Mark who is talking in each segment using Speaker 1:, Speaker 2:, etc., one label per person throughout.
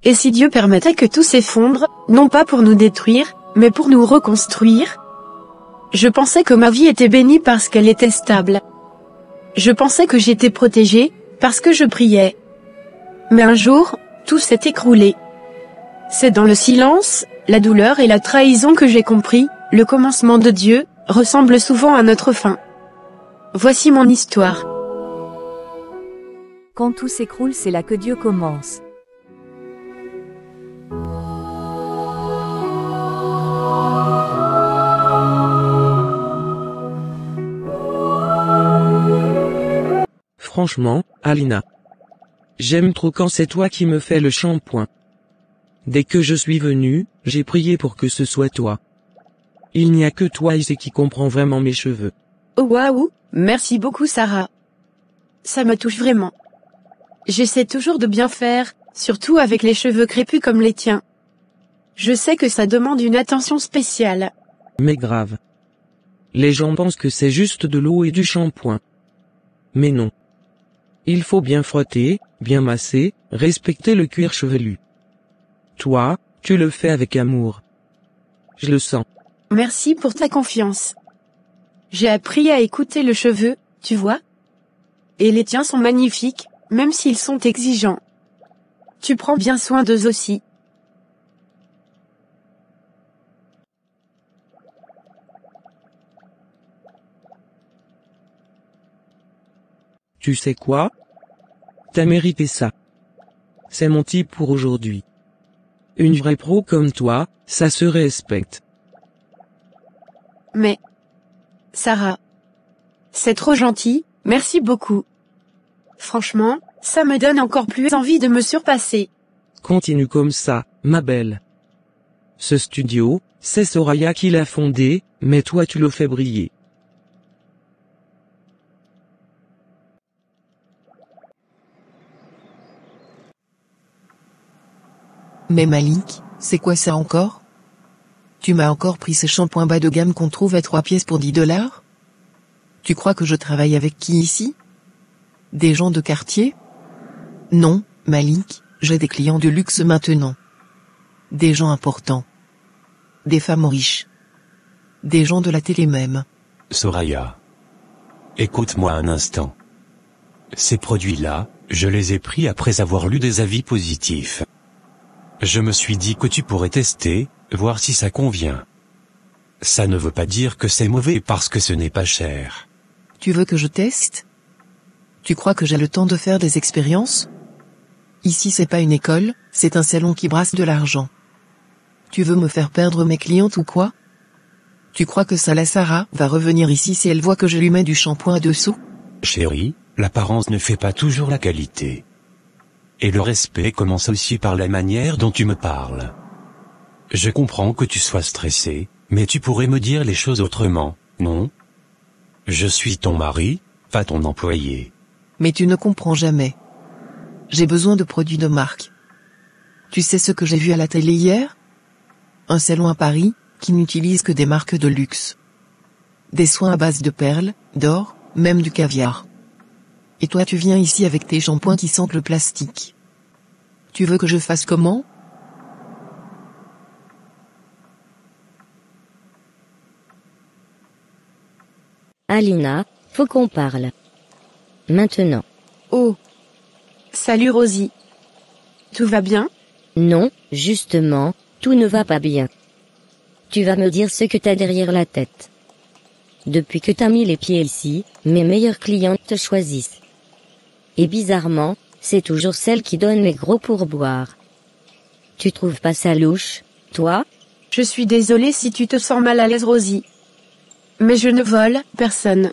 Speaker 1: Et si Dieu permettait que tout s'effondre, non pas pour nous détruire, mais pour nous reconstruire? Je pensais que ma vie était bénie parce qu'elle était stable. Je pensais que j'étais protégée, parce que je priais. Mais un jour, tout s'est écroulé. C'est dans le silence, la douleur et la trahison que j'ai compris, le commencement de Dieu, ressemble souvent à notre fin. Voici mon histoire.
Speaker 2: Quand tout s'écroule, c'est là que Dieu commence.
Speaker 3: Franchement, Alina. J'aime trop quand c'est toi qui me fais le shampoing. Dès que je suis venu, j'ai prié pour que ce soit toi. Il n'y a que toi ici qui comprends vraiment mes cheveux.
Speaker 1: Oh waouh, merci beaucoup Sarah. Ça me touche vraiment. J'essaie toujours de bien faire, surtout avec les cheveux crépus comme les tiens. Je sais que ça demande une attention spéciale.
Speaker 3: Mais grave. Les gens pensent que c'est juste de l'eau et du shampoing. Mais non. Il faut bien frotter, bien masser, respecter le cuir chevelu. Toi, tu le fais avec amour. Je le sens.
Speaker 1: Merci pour ta confiance. J'ai appris à écouter le cheveu, tu vois? Et les tiens sont magnifiques, même s'ils sont exigeants. Tu prends bien soin d'eux aussi.
Speaker 3: Tu sais quoi? T'as mérité ça. C'est mon type pour aujourd'hui. Une vraie pro comme toi, ça se respecte.
Speaker 1: Mais... Sarah. C'est trop gentil, merci beaucoup. Franchement, ça me donne encore plus envie de me surpasser.
Speaker 3: Continue comme ça, ma belle. Ce studio, c'est Soraya qui l'a fondé, mais toi tu le fais briller.
Speaker 4: Mais Malik, c'est quoi ça encore? Tu m'as encore pris ce shampoing bas de gamme qu'on trouve à 3 pièces pour 10 $? Tu crois que je travaille avec qui ici? Des gens de quartier? Non, Malik, j'ai des clients de luxe maintenant. Des gens importants. Des femmes riches. Des gens de la télé même.
Speaker 5: Soraya. Écoute-moi un instant. Ces produits-là, je les ai pris après avoir lu des avis positifs. Je me suis dit que tu pourrais tester, voir si ça convient. Ça ne veut pas dire que c'est mauvais parce que ce n'est pas cher.
Speaker 4: Tu veux que je teste? Tu crois que j'ai le temps de faire des expériences? Ici c'est pas une école, c'est un salon qui brasse de l'argent. Tu veux me faire perdre mes clientes ou quoi? Tu crois que ça la Sarah va revenir ici si elle voit que je lui mets du shampoing dessous?
Speaker 5: Chérie, l'apparence ne fait pas toujours la qualité. Et le respect commence aussi par la manière dont tu me parles. Je comprends que tu sois stressé, mais tu pourrais me dire les choses autrement, non? Je suis ton mari, pas ton employé.
Speaker 4: Mais tu ne comprends jamais. J'ai besoin de produits de marque. Tu sais ce que j'ai vu à la télé hier? Un salon à Paris, qui n'utilise que des marques de luxe. Des soins à base de perles, d'or, même du caviar. Et toi tu viens ici avec tes shampoings qui sentent le plastique. Tu veux que je fasse comment?
Speaker 6: Alina, faut qu'on parle. Maintenant.
Speaker 1: Oh. Salut Rosie. Tout va bien?
Speaker 6: Non, justement, tout ne va pas bien. Tu vas me dire ce que t'as derrière la tête. Depuis que t'as mis les pieds ici, mes meilleures clientes te choisissent. Et bizarrement, c'est toujours celle qui donne les gros pourboires. Tu trouves pas ça louche, toi?
Speaker 1: Je suis désolée si tu te sens mal à l'aise Rosie. Mais je ne vole personne.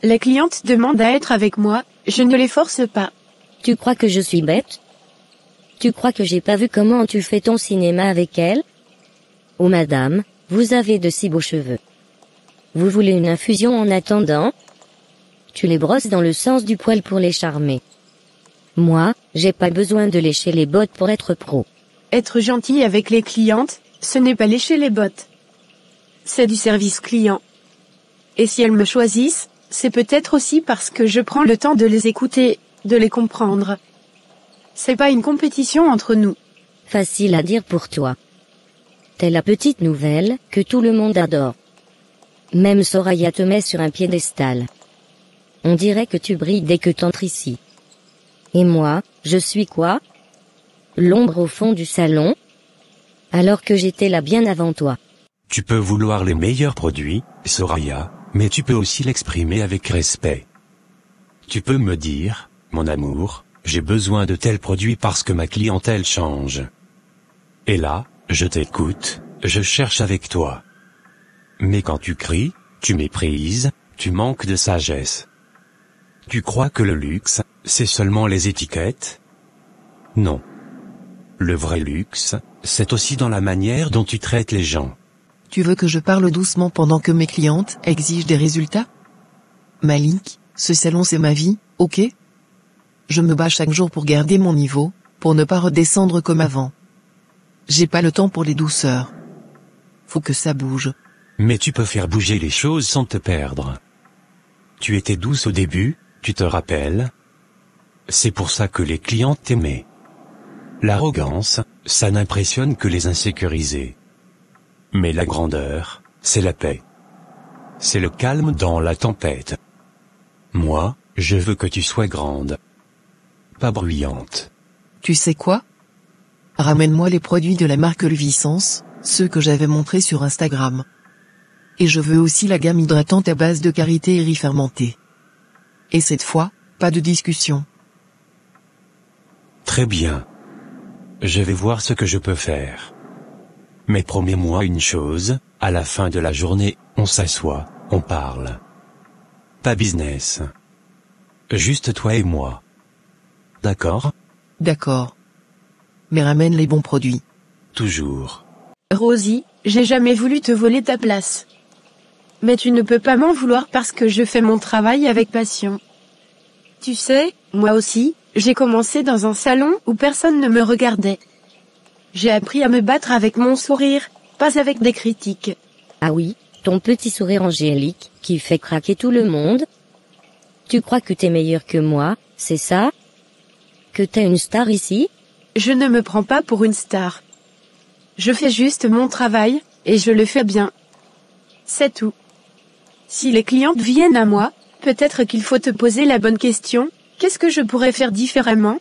Speaker 1: Les clientes demandent à être avec moi, je ne les force pas.
Speaker 6: Tu crois que je suis bête? Tu crois que j'ai pas vu comment tu fais ton cinéma avec elle? Oh madame, vous avez de si beaux cheveux. Vous voulez une infusion en attendant? Tu les brosses dans le sens du poil pour les charmer. Moi, j'ai pas besoin de lécher les bottes pour être pro.
Speaker 1: Être gentil avec les clientes, ce n'est pas lécher les bottes. C'est du service client. Et si elles me choisissent, c'est peut-être aussi parce que je prends le temps de les écouter, de les comprendre. C'est pas une compétition entre nous.
Speaker 6: facile à dire pour toi. T'es la petite nouvelle que tout le monde adore. Même Soraya te met sur un piédestal. On dirait que tu brilles dès que t'entres ici. Et moi, je suis quoi? L'ombre au fond du salon? Alors que j'étais là bien avant toi.
Speaker 5: Tu peux vouloir les meilleurs produits, Soraya, mais tu peux aussi l'exprimer avec respect. Tu peux me dire, mon amour, j'ai besoin de tels produits parce que ma clientèle change. Et là, je t'écoute, je cherche avec toi. Mais quand tu cries, tu méprises, tu manques de sagesse. Tu crois que le luxe, c'est seulement les étiquettes? Non. Le vrai luxe, c'est aussi dans la manière dont tu traites les gens.
Speaker 4: Tu veux que je parle doucement pendant que mes clientes exigent des résultats? Malik, ce salon c'est ma vie, ok? Je me bats chaque jour pour garder mon niveau, pour ne pas redescendre comme avant. J'ai pas le temps pour les douceurs. Faut que ça bouge.
Speaker 5: Mais tu peux faire bouger les choses sans te perdre. Tu étais douce au début, tu te rappelles? C'est pour ça que les clientes t'aimaient. L'arrogance, ça n'impressionne que les insécurisés. Mais la grandeur, c'est la paix. C'est le calme dans la tempête. Moi, je veux que tu sois grande. Pas bruyante.
Speaker 4: Tu sais quoi? Ramène-moi les produits de la marque Luvissance, ceux que j'avais montrés sur Instagram. Et je veux aussi la gamme hydratante à base de karité et riz fermenté. Et cette fois, pas de discussion.
Speaker 5: Très bien. Je vais voir ce que je peux faire. Mais promets-moi une chose, à la fin de la journée, on s'assoit, on parle. Pas business. Juste toi et moi. D'accord?
Speaker 4: D'accord. Mais ramène les bons produits.
Speaker 5: Toujours.
Speaker 1: Rosie, j'ai jamais voulu te voler ta place. Mais tu ne peux pas m'en vouloir parce que je fais mon travail avec passion. Tu sais, moi aussi, j'ai commencé dans un salon où personne ne me regardait. J'ai appris à me battre avec mon sourire, pas avec des critiques.
Speaker 6: Ah oui, ton petit sourire angélique, qui fait craquer tout le monde? Tu crois que t'es meilleur que moi, c'est ça? Que t'es une star ici?
Speaker 1: Je ne me prends pas pour une star. Je fais juste mon travail, et je le fais bien. C'est tout. Si les clientes viennent à moi, peut-être qu'il faut te poser la bonne question, qu'est-ce que je pourrais faire différemment?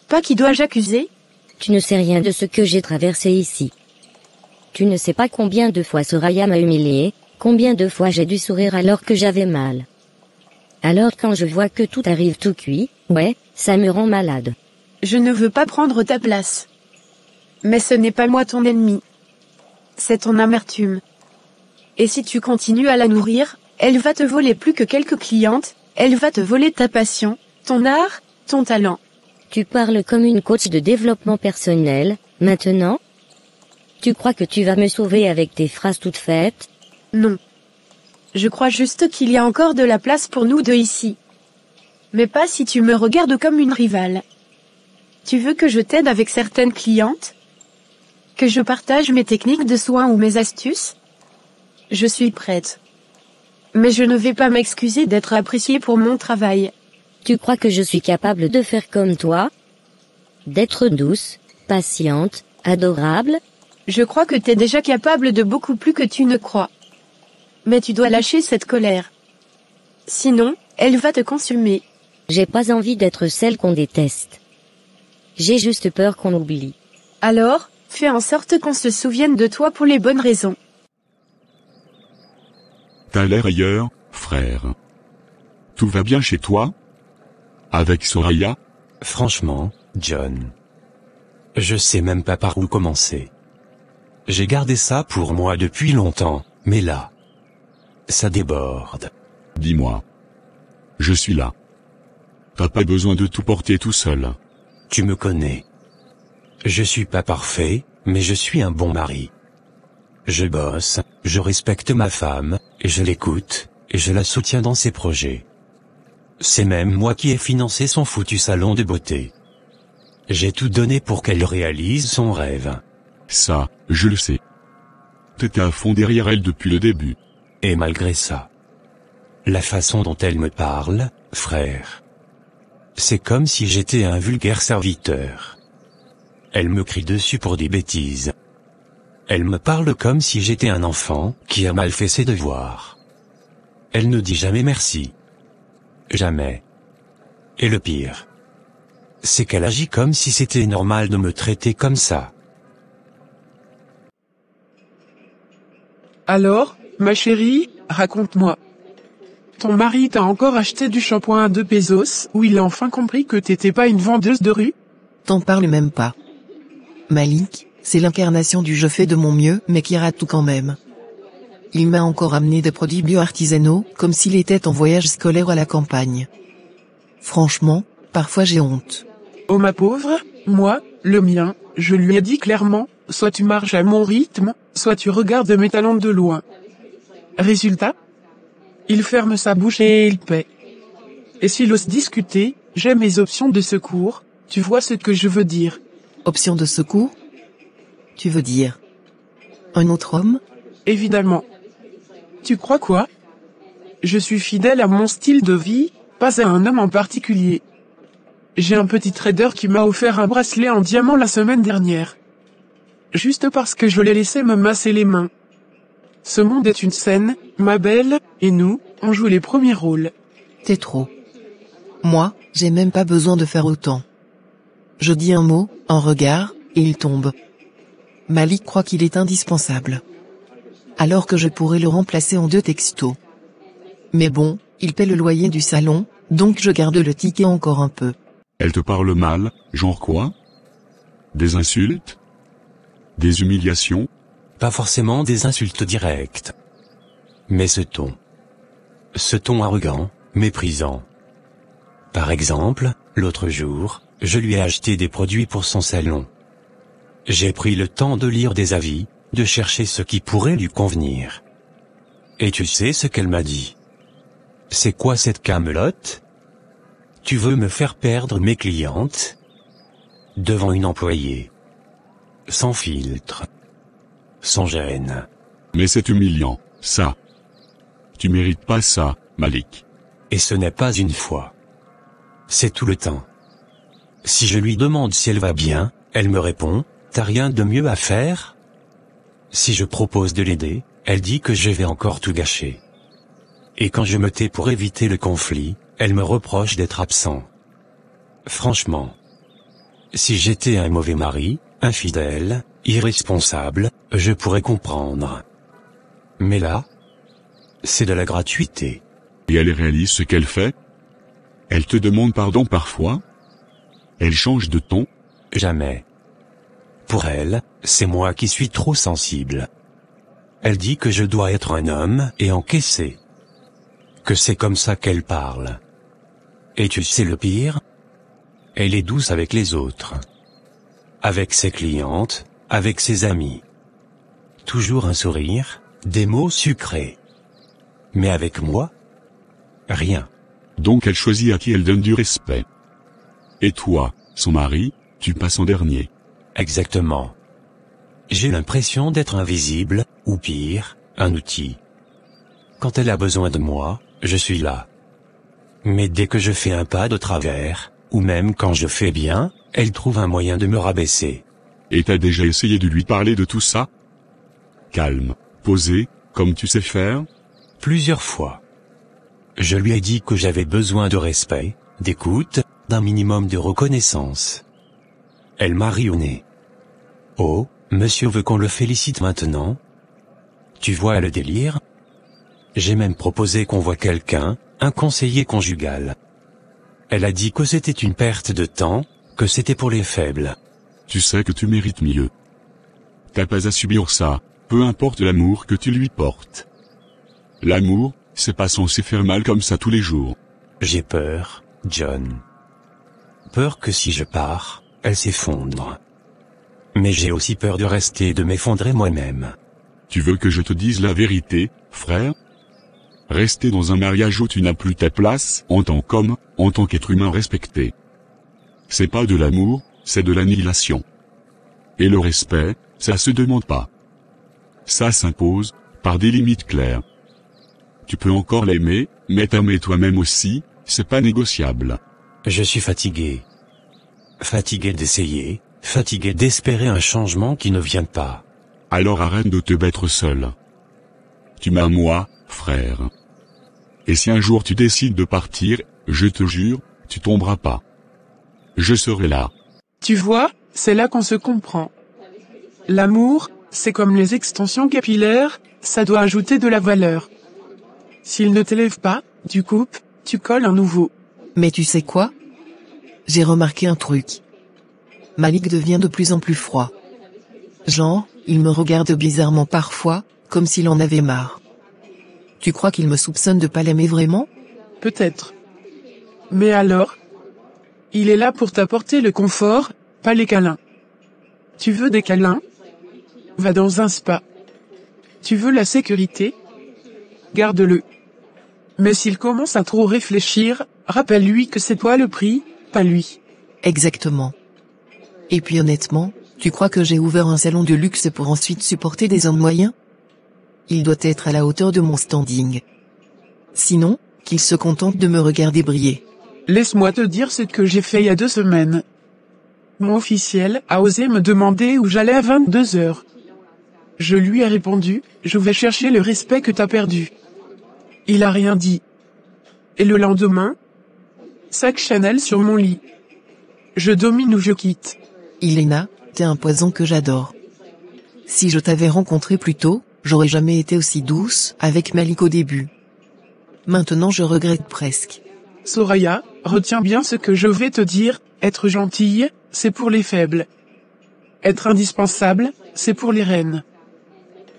Speaker 1: Pas qui dois-je accuser?
Speaker 6: Tu ne sais rien de ce que j'ai traversé ici. Tu ne sais pas combien de fois Soraya m'a humilié, combien de fois j'ai dû sourire alors que j'avais mal. Alors quand je vois que tout arrive tout cuit, ouais, ça me rend malade.
Speaker 1: Je ne veux pas prendre ta place. Mais ce n'est pas moi ton ennemi. C'est ton amertume. Et si tu continues à la nourrir, elle va te voler plus que quelques clientes, elle va te voler ta passion, ton art, ton talent.
Speaker 6: Tu parles comme une coach de développement personnel, maintenant? Tu crois que tu vas me sauver avec tes phrases toutes faites?
Speaker 1: Non. Je crois juste qu'il y a encore de la place pour nous deux ici. Mais pas si tu me regardes comme une rivale. Tu veux que je t'aide avec certaines clientes? Que je partage mes techniques de soins ou mes astuces? Je suis prête. Mais je ne vais pas m'excuser d'être appréciée pour mon travail.
Speaker 6: Tu crois que je suis capable de faire comme toi? D'être douce, patiente, adorable?
Speaker 1: Je crois que t'es déjà capable de beaucoup plus que tu ne crois. Mais tu dois lâcher cette colère. Sinon, elle va te consumer.
Speaker 6: J'ai pas envie d'être celle qu'on déteste. J'ai juste peur qu'on oublie.
Speaker 1: Alors, fais en sorte qu'on se souvienne de toi pour les bonnes raisons.
Speaker 7: T'as l'air ailleurs, frère. Tout va bien chez toi? Avec Soraya?
Speaker 5: Franchement, John. Je sais même pas par où commencer. J'ai gardé ça pour moi depuis longtemps, mais là, ça déborde.
Speaker 7: Dis-moi. Je suis là. T'as pas besoin de tout porter tout seul.
Speaker 5: Tu me connais. Je suis pas parfait, mais je suis un bon mari. Je bosse, je respecte ma femme, et je l'écoute, et je la soutiens dans ses projets. C'est même moi qui ai financé son foutu salon de beauté. J'ai tout donné pour qu'elle réalise son rêve.
Speaker 7: Ça, je le sais. T'étais à fond derrière elle depuis le début.
Speaker 5: Et malgré ça, la façon dont elle me parle, frère, c'est comme si j'étais un vulgaire serviteur. Elle me crie dessus pour des bêtises. Elle me parle comme si j'étais un enfant qui a mal fait ses devoirs. Elle ne dit jamais merci. Jamais. Et le pire, c'est qu'elle agit comme si c'était normal de me traiter comme ça.
Speaker 8: Alors, ma chérie, raconte-moi. Ton mari t'a encore acheté du shampoing à 2 pesos, ou il a enfin compris que t'étais pas une vendeuse de rue?
Speaker 4: T'en parles même pas. Malik, c'est l'incarnation du je fais de mon mieux mais qui rate tout quand même. Il m'a encore amené des produits bio-artisanaux, comme s'il était en voyage scolaire à la campagne. Franchement, parfois j'ai honte.
Speaker 8: Oh ma pauvre, moi, le mien, je lui ai dit clairement, soit tu marches à mon rythme, soit tu regardes mes talons de loin. Résultat? Il ferme sa bouche et il paie. Et s'il ose discuter, j'ai mes options de secours, tu vois ce que je veux dire.
Speaker 4: Option de secours? Tu veux dire un autre homme?
Speaker 8: Évidemment. Tu crois quoi? Je suis fidèle à mon style de vie, pas à un homme en particulier. J'ai un petit trader qui m'a offert un bracelet en diamant la semaine dernière. Juste parce que je l'ai laissé me masser les mains. Ce monde est une scène, ma belle, et nous, on joue les premiers rôles.
Speaker 4: T'es trop. Moi, j'ai même pas besoin de faire autant. Je dis un mot, un regard, et il tombe. Malik croit qu'il est indispensable. Alors que je pourrais le remplacer en 2 textos. Mais bon, il paie le loyer du salon, donc je garde le ticket encore un peu.
Speaker 7: Elle te parle mal, genre quoi? Des insultes? Des humiliations?
Speaker 5: Pas forcément des insultes directes. Mais ce ton. Ce ton arrogant, méprisant. Par exemple, l'autre jour, je lui ai acheté des produits pour son salon. J'ai pris le temps de lire des avis, de chercher ce qui pourrait lui convenir. Et tu sais ce qu'elle m'a dit? C'est quoi cette camelote? Tu veux me faire perdre mes clientes? Devant une employée. Sans filtre. Sans gêne.
Speaker 7: Mais c'est humiliant, ça. Tu mérites pas ça, Malik.
Speaker 5: Et ce n'est pas une fois. C'est tout le temps. Si je lui demande si elle va bien, elle me répond, t'as rien de mieux à faire? Si je propose de l'aider, elle dit que je vais encore tout gâcher. Et quand je me tais pour éviter le conflit, elle me reproche d'être absent. Franchement. Si j'étais un mauvais mari, infidèle, irresponsable, je pourrais comprendre. Mais là, c'est de la gratuité.
Speaker 7: Et elle réalise ce qu'elle fait? Elle te demande pardon parfois? Elle change de ton?
Speaker 5: Jamais. Pour elle, c'est moi qui suis trop sensible. Elle dit que je dois être un homme et encaisser. Que c'est comme ça qu'elle parle. Et tu sais le pire? Elle est douce avec les autres. Avec ses clientes, avec ses amis. Toujours un sourire, des mots sucrés. Mais avec moi? Rien.
Speaker 7: Donc elle choisit à qui elle donne du respect. Et toi, son mari, tu passes en dernier.
Speaker 5: Exactement. J'ai l'impression d'être invisible, ou pire, un outil. Quand elle a besoin de moi, je suis là. Mais dès que je fais un pas de travers, ou même quand je fais bien, elle trouve un moyen de me rabaisser.
Speaker 7: Et t'as déjà essayé de lui parler de tout ça? Calme, posé, comme tu sais faire?
Speaker 5: Plusieurs fois. Je lui ai dit que j'avais besoin de respect, d'écoute, d'un minimum de reconnaissance. Elle m'a ri au nez. Oh, monsieur veut qu'on le félicite maintenant? Tu vois le délire? J'ai même proposé qu'on voie quelqu'un, un conseiller conjugal. Elle a dit que c'était une perte de temps, que c'était pour les faibles.
Speaker 7: Tu sais que tu mérites mieux. T'as pas à subir ça, peu importe l'amour que tu lui portes. L'amour, c'est pas censé faire mal comme ça tous les jours.
Speaker 5: J'ai peur, John. Peur que si je pars, elle s'effondre. Mais j'ai aussi peur de rester et de m'effondrer moi-même.
Speaker 7: Tu veux que je te dise la vérité, frère? Rester dans un mariage où tu n'as plus ta place, en tant qu'homme, en tant qu'être humain respecté. C'est pas de l'amour, c'est de l'annihilation. Et le respect, ça se demande pas. Ça s'impose, par des limites claires. Tu peux encore l'aimer, mais t'aimer toi-même aussi, c'est pas négociable.
Speaker 5: Je suis fatigué. Fatigué d'essayer, fatigué d'espérer un changement qui ne vient pas.
Speaker 7: Alors arrête de te battre seul. Tu m'as moi, frère. Et si un jour tu décides de partir, je te jure, tu tomberas pas. Je serai là.
Speaker 8: Tu vois, c'est là qu'on se comprend. L'amour, c'est comme les extensions capillaires, ça doit ajouter de la valeur. S'il ne t'élève pas, tu coupes, tu colles un nouveau.
Speaker 4: Mais tu sais quoi? J'ai remarqué un truc. Malik devient de plus en plus froid. Genre, il me regarde bizarrement parfois, comme s'il en avait marre. Tu crois qu'il me soupçonne de pas l'aimer vraiment?
Speaker 8: Peut-être. Mais alors? Il est là pour t'apporter le confort, pas les câlins. Tu veux des câlins? Va dans un spa. Tu veux la sécurité? Garde-le. Mais s'il commence à trop réfléchir, rappelle-lui que c'est toi le prix, pas lui.
Speaker 4: Exactement. Et puis honnêtement, tu crois que j'ai ouvert un salon de luxe pour ensuite supporter des hommes moyens? Il doit être à la hauteur de mon standing. Sinon, qu'il se contente de me regarder briller.
Speaker 8: Laisse-moi te dire ce que j'ai fait il y a 2 semaines. Mon officiel a osé me demander où j'allais à 22 heures. Je lui ai répondu, je vais chercher le respect que t'as perdu. Il a rien dit. Et le lendemain, sac Chanel sur mon lit. Je domine ou je quitte.
Speaker 4: Ilena, t'es un poison que j'adore. Si je t'avais rencontré plus tôt, j'aurais jamais été aussi douce avec Malik au début. Maintenant je regrette presque.
Speaker 8: Soraya, retiens bien ce que je vais te dire, être gentille, c'est pour les faibles. Être indispensable, c'est pour les reines.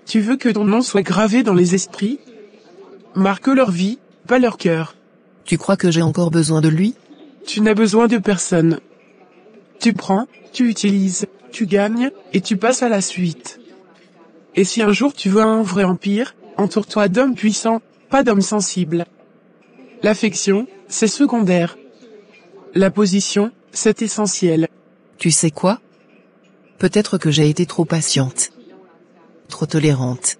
Speaker 8: Tu veux que ton nom soit gravé dans les esprits? Marque leur vie, pas leur cœur.
Speaker 4: Tu crois que j'ai encore besoin de lui?
Speaker 8: Tu n'as besoin de personne. Tu prends, tu utilises, tu gagnes, et tu passes à la suite. Et si un jour tu veux un vrai empire, entoure-toi d'hommes puissants, pas d'hommes sensibles. L'affection, c'est secondaire. La position, c'est essentiel.
Speaker 4: Tu sais quoi? Peut-être que j'ai été trop patiente. Trop tolérante.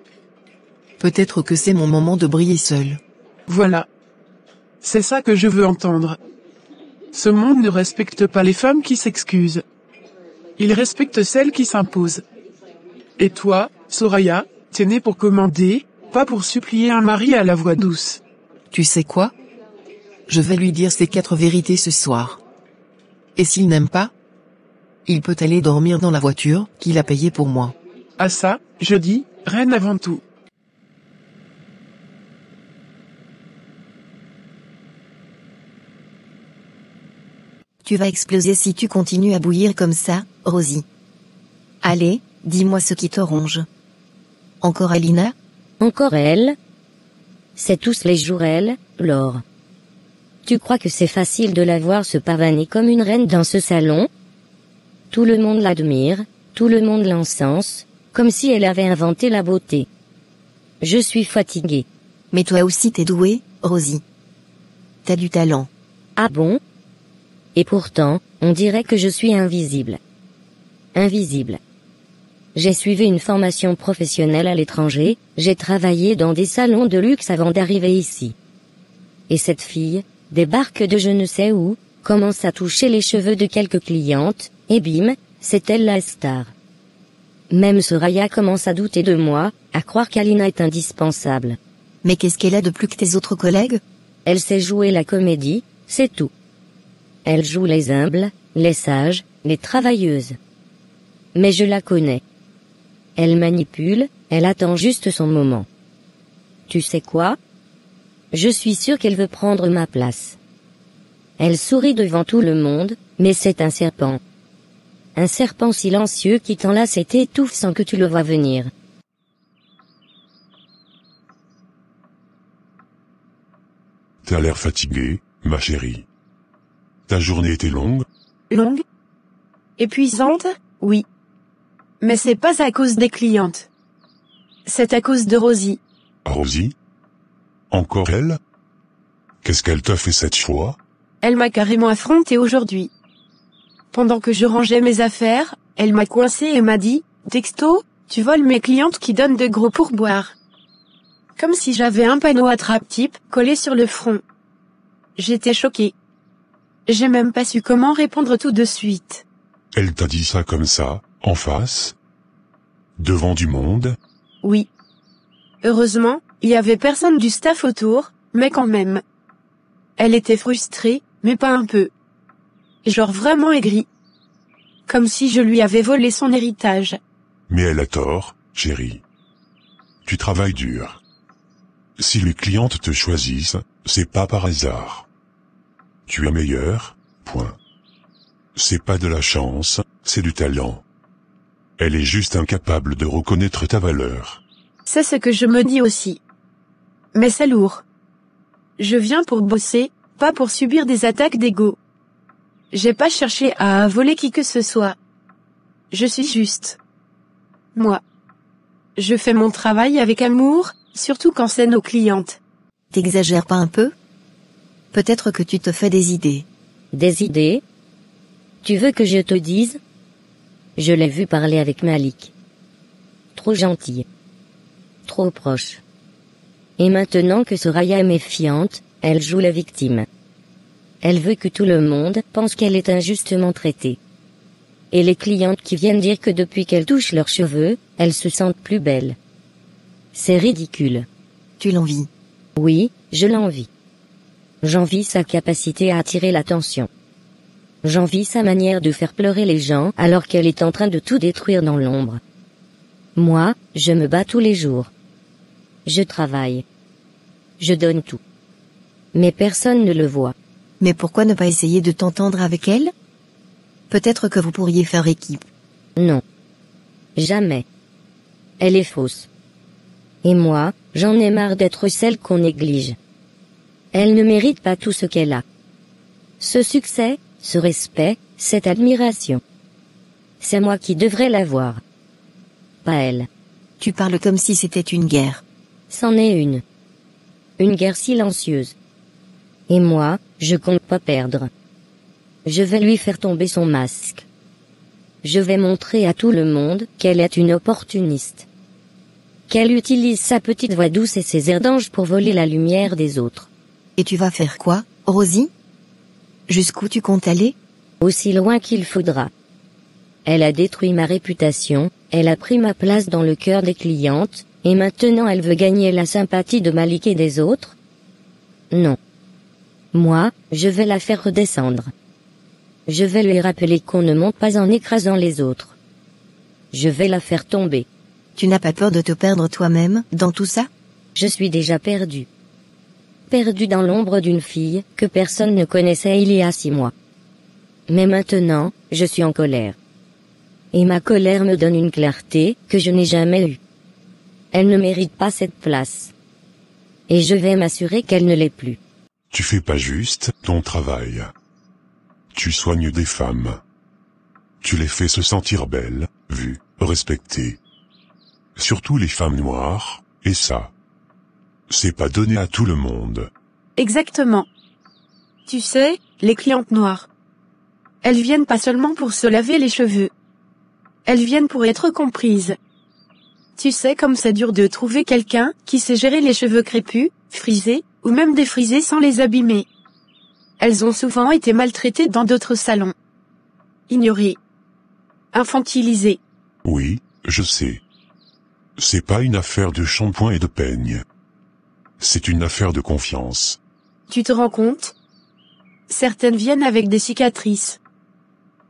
Speaker 4: Peut-être que c'est mon moment de briller seul.
Speaker 8: Voilà. C'est ça que je veux entendre. Ce monde ne respecte pas les femmes qui s'excusent. Il respecte celles qui s'imposent. Et toi, Soraya, t'es née pour commander, pas pour supplier un mari à la voix douce.
Speaker 4: Tu sais quoi? Je vais lui dire ces 4 vérités ce soir. Et s'il n'aime pas, il peut aller dormir dans la voiture qu'il a payée pour moi.
Speaker 8: À ça, je dis, reine avant tout.
Speaker 9: Tu vas exploser si tu continues à bouillir comme ça, Rosie. Allez, dis-moi ce qui te ronge. Encore Alina?
Speaker 6: Encore elle? C'est tous les jours elle, Laure. Tu crois que c'est facile de la voir se pavaner comme une reine dans ce salon? Tout le monde l'admire, tout le monde l'encense, comme si elle avait inventé la beauté. Je suis fatiguée.
Speaker 9: Mais toi aussi t'es douée, Rosie. T'as du talent.
Speaker 6: Ah bon? Et pourtant, on dirait que je suis invisible. Invisible. J'ai suivi une formation professionnelle à l'étranger, j'ai travaillé dans des salons de luxe avant d'arriver ici. Et cette fille, débarque de je ne sais où, commence à toucher les cheveux de quelques clientes, et bim, c'est elle la star. Même Soraya commence à douter de moi, à croire qu'Alina est indispensable.
Speaker 9: Mais qu'est-ce qu'elle a de plus que tes autres collègues?
Speaker 6: Elle sait jouer la comédie, c'est tout. Elle joue les humbles, les sages, les travailleuses. Mais je la connais. Elle manipule, elle attend juste son moment. Tu sais quoi? Je suis sûre qu'elle veut prendre ma place. Elle sourit devant tout le monde, mais c'est un serpent. Un serpent silencieux qui t'enlace et t'étouffe sans que tu le vois venir.
Speaker 10: T'as l'air fatiguée, ma chérie. Ta journée était longue?
Speaker 1: Longue? Épuisante? Oui. Mais c'est pas à cause des clientes. C'est à cause de Rosie.
Speaker 10: Rosie? Encore elle? Qu'est-ce qu'elle t'a fait cette fois?
Speaker 1: Elle m'a carrément affrontée aujourd'hui. Pendant que je rangeais mes affaires, elle m'a coincé et m'a dit, texto, tu voles mes clientes qui donnent de gros pourboires. Comme si j'avais un panneau attrape-type collé sur le front. J'étais choquée. J'ai même pas su comment répondre tout de suite.
Speaker 10: Elle t'a dit ça comme ça, en face? Devant du monde?
Speaker 1: Oui. Heureusement, il y avait personne du staff autour, mais quand même. Elle était frustrée, mais pas un peu. Genre vraiment aigrie. Comme si je lui avais volé son héritage.
Speaker 10: Mais elle a tort, chérie. Tu travailles dur. Si les clientes te choisissent, c'est pas par hasard. Tu es meilleur, point. C'est pas de la chance, c'est du talent. Elle est juste incapable de reconnaître ta valeur.
Speaker 1: C'est ce que je me dis aussi. Mais c'est lourd. Je viens pour bosser, pas pour subir des attaques d'ego. J'ai pas cherché à voler qui que ce soit. Je suis juste moi. Je fais mon travail avec amour, surtout quand c'est nos clientes.
Speaker 9: T'exagères pas un peu? Peut-être que tu te fais des idées.
Speaker 6: Des idées? Tu veux que je te dise? Je l'ai vu parler avec Malik. Trop gentille. Trop proche. Et maintenant que Soraya est méfiante, elle joue la victime. Elle veut que tout le monde pense qu'elle est injustement traitée. Et les clientes qui viennent dire que depuis qu'elle touche leurs cheveux, elles se sentent plus belles. C'est ridicule.
Speaker 9: Tu l'envies?
Speaker 6: Oui, je l'envie. J'envie sa capacité à attirer l'attention. J'envie sa manière de faire pleurer les gens alors qu'elle est en train de tout détruire dans l'ombre. Moi, je me bats tous les jours. Je travaille. Je donne tout. Mais personne ne le voit.
Speaker 9: Mais pourquoi ne pas essayer de t'entendre avec elle? Peut-être que vous pourriez faire équipe.
Speaker 6: Non. Jamais. Elle est fausse. Et moi, j'en ai marre d'être celle qu'on néglige. Elle ne mérite pas tout ce qu'elle a. Ce succès, ce respect, cette admiration. C'est moi qui devrais l'avoir. Pas elle.
Speaker 9: Tu parles comme si c'était une guerre.
Speaker 6: C'en est une. Une guerre silencieuse. Et moi, je compte pas perdre. Je vais lui faire tomber son masque. Je vais montrer à tout le monde qu'elle est une opportuniste. Qu'elle utilise sa petite voix douce et ses airs d'ange pour voler la lumière des autres.
Speaker 9: Et tu vas faire quoi, Rosie? Jusqu'où tu comptes aller?
Speaker 6: Aussi loin qu'il faudra. Elle a détruit ma réputation, elle a pris ma place dans le cœur des clientes, et maintenant elle veut gagner la sympathie de Malik et des autres? Non. Moi, je vais la faire redescendre. Je vais lui rappeler qu'on ne monte pas en écrasant les autres. Je vais la faire tomber.
Speaker 9: Tu n'as pas peur de te perdre toi-même, dans tout ça?
Speaker 6: Je suis déjà perdue. Perdue dans l'ombre d'une fille, que personne ne connaissait il y a 6 mois. Mais maintenant, je suis en colère. Et ma colère me donne une clarté, que je n'ai jamais eue. Elle ne mérite pas cette place. Et je vais m'assurer qu'elle ne l'est plus.
Speaker 10: Tu fais pas juste ton travail. Tu soignes des femmes. Tu les fais se sentir belles, vues, respectées. Surtout les femmes noires, et ça, c'est pas donné à tout le monde.
Speaker 1: Exactement. Tu sais, les clientes noires. Elles viennent pas seulement pour se laver les cheveux. Elles viennent pour être comprises. Tu sais comme c'est dur de trouver quelqu'un qui sait gérer les cheveux crépus, frisés, ou même défrisés sans les abîmer. Elles ont souvent été maltraitées dans d'autres salons. Ignorées. Infantilisées.
Speaker 10: Oui, je sais. C'est pas une affaire de shampoing et de peigne. C'est une affaire de confiance.
Speaker 1: Tu te rends compte? Certaines viennent avec des cicatrices.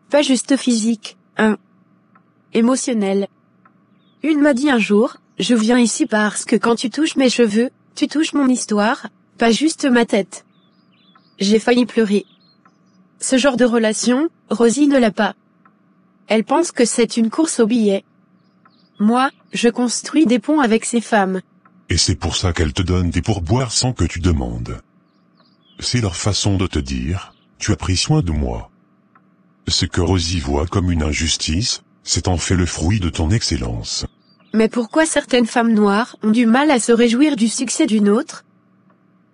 Speaker 1: Pas juste physiques, émotionnelles. Une m'a dit un jour, je viens ici parce que quand tu touches mes cheveux, tu touches mon histoire, pas juste ma tête. J'ai failli pleurer. Ce genre de relation, Rosie ne l'a pas. Elle pense que c'est une course aux billets. Moi, je construis des ponts avec ces femmes.
Speaker 10: Et c'est pour ça qu'elles te donnent des pourboires sans que tu demandes. C'est leur façon de te dire, tu as pris soin de moi. Ce que Rosie voit comme une injustice, c'est en fait le fruit de ton excellence.
Speaker 1: Mais pourquoi certaines femmes noires ont du mal à se réjouir du succès d'une autre?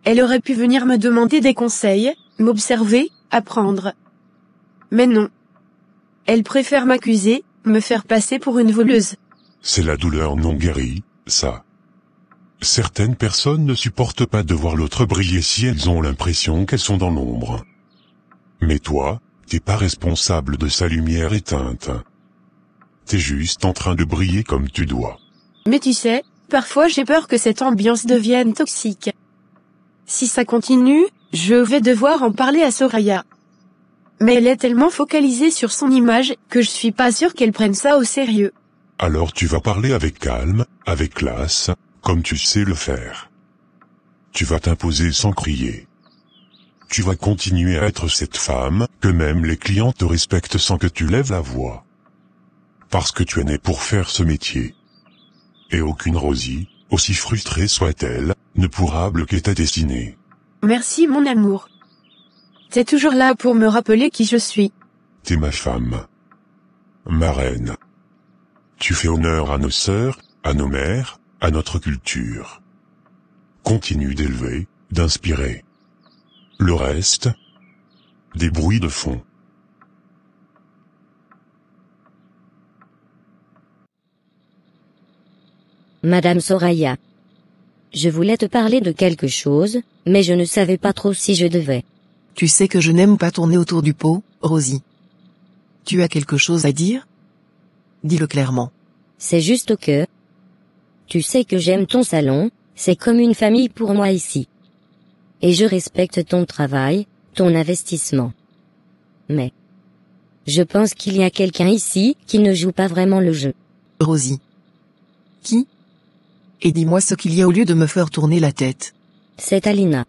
Speaker 1: Elle aurait pu venir me demander des conseils, m'observer, apprendre. Mais non. Elle préfère m'accuser, me faire passer pour une voleuse.
Speaker 10: C'est la douleur non guérie, ça. Certaines personnes ne supportent pas de voir l'autre briller si elles ont l'impression qu'elles sont dans l'ombre. Mais toi, T'es pas responsable de sa lumière éteinte. T'es juste en train de briller comme tu dois.
Speaker 1: Mais tu sais, parfois j'ai peur que cette ambiance devienne toxique. Si ça continue, je vais devoir en parler à Soraya. Mais elle est tellement focalisée sur son image que je suis pas sûre qu'elle prenne ça au sérieux.
Speaker 10: Alors tu vas parler avec calme, avec classe, comme tu sais le faire. Tu vas t'imposer sans crier. Tu vas continuer à être cette femme que même les clients te respectent sans que tu lèves la voix. Parce que tu es né pour faire ce métier. Et aucune Rosie, aussi frustrée soit-elle, ne pourra bloquer ta destinée.
Speaker 1: Merci mon amour. T'es toujours là pour me rappeler qui je suis.
Speaker 10: T'es ma femme. Ma reine. Tu fais honneur à nos sœurs, à nos mères, à notre culture. Continue d'élever, d'inspirer. Le reste, des bruits de fond.
Speaker 6: Madame Soraya. Je voulais te parler de quelque chose, mais je ne savais pas trop si je devais.
Speaker 4: Tu sais que je n'aime pas tourner autour du pot, Rosie. Tu as quelque chose à dire? Dis-le clairement.
Speaker 6: C'est juste que... Tu sais que j'aime ton salon, c'est comme une famille pour moi ici. Et je respecte ton travail, ton investissement. Mais... je pense qu'il y a quelqu'un ici qui ne joue pas vraiment le jeu.
Speaker 4: Rosie. Qui? Et dis-moi ce qu'il y a au lieu de me faire tourner la tête.
Speaker 6: C'est Alina.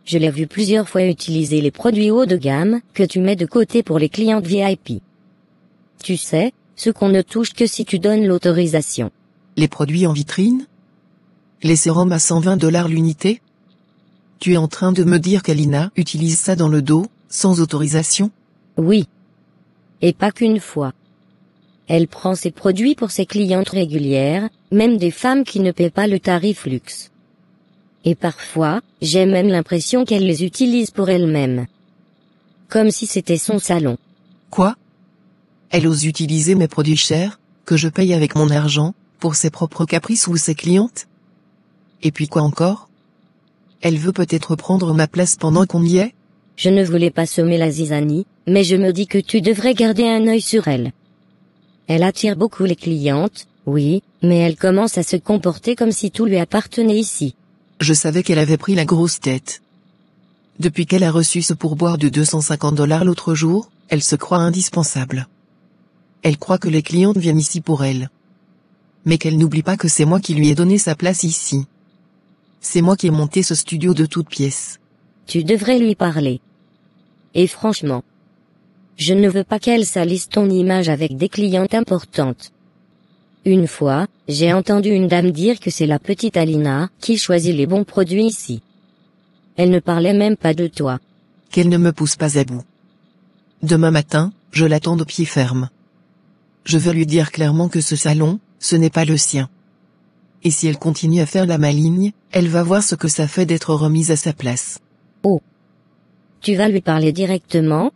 Speaker 6: Je l'ai vue plusieurs fois utiliser les produits haut de gamme que tu mets de côté pour les clientes VIP. Tu sais, ce qu'on ne touche que si tu donnes l'autorisation.
Speaker 4: Les produits en vitrine? Les sérums à $120 l'unité? Tu es en train de me dire qu'Alina utilise ça dans le dos, sans autorisation?
Speaker 6: Oui. Et pas qu'une fois. Elle prend ses produits pour ses clientes régulières, même des femmes qui ne paient pas le tarif luxe. Et parfois, j'ai même l'impression qu'elle les utilise pour elle-même. Comme si c'était son salon.
Speaker 4: Quoi? Elle ose utiliser mes produits chers, que je paye avec mon argent, pour ses propres caprices ou ses clientes? Et puis quoi encore? Elle veut peut-être prendre ma place pendant qu'on y est?
Speaker 6: Je ne voulais pas semer la zizanie, mais je me dis que tu devrais garder un œil sur elle. Elle attire beaucoup les clientes, oui, mais elle commence à se comporter comme si tout lui appartenait ici.
Speaker 4: Je savais qu'elle avait pris la grosse tête. Depuis qu'elle a reçu ce pourboire de $250 l'autre jour, elle se croit indispensable. Elle croit que les clientes viennent ici pour elle. Mais qu'elle n'oublie pas que c'est moi qui lui ai donné sa place ici. C'est moi qui ai monté ce studio de toutes pièces.
Speaker 6: Tu devrais lui parler. Et franchement, je ne veux pas qu'elle salisse ton image avec des clientes importantes. Une fois, j'ai entendu une dame dire que c'est la petite Alina qui choisit les bons produits ici. Elle ne parlait même pas de toi.
Speaker 4: Qu'elle ne me pousse pas à bout. Demain matin, je l'attends de pied ferme. Je veux lui dire clairement que ce salon, ce n'est pas le sien. Et si elle continue à faire la maligne, elle va voir ce que ça fait d'être remise à sa place.
Speaker 6: Oh. Tu vas lui parler directement?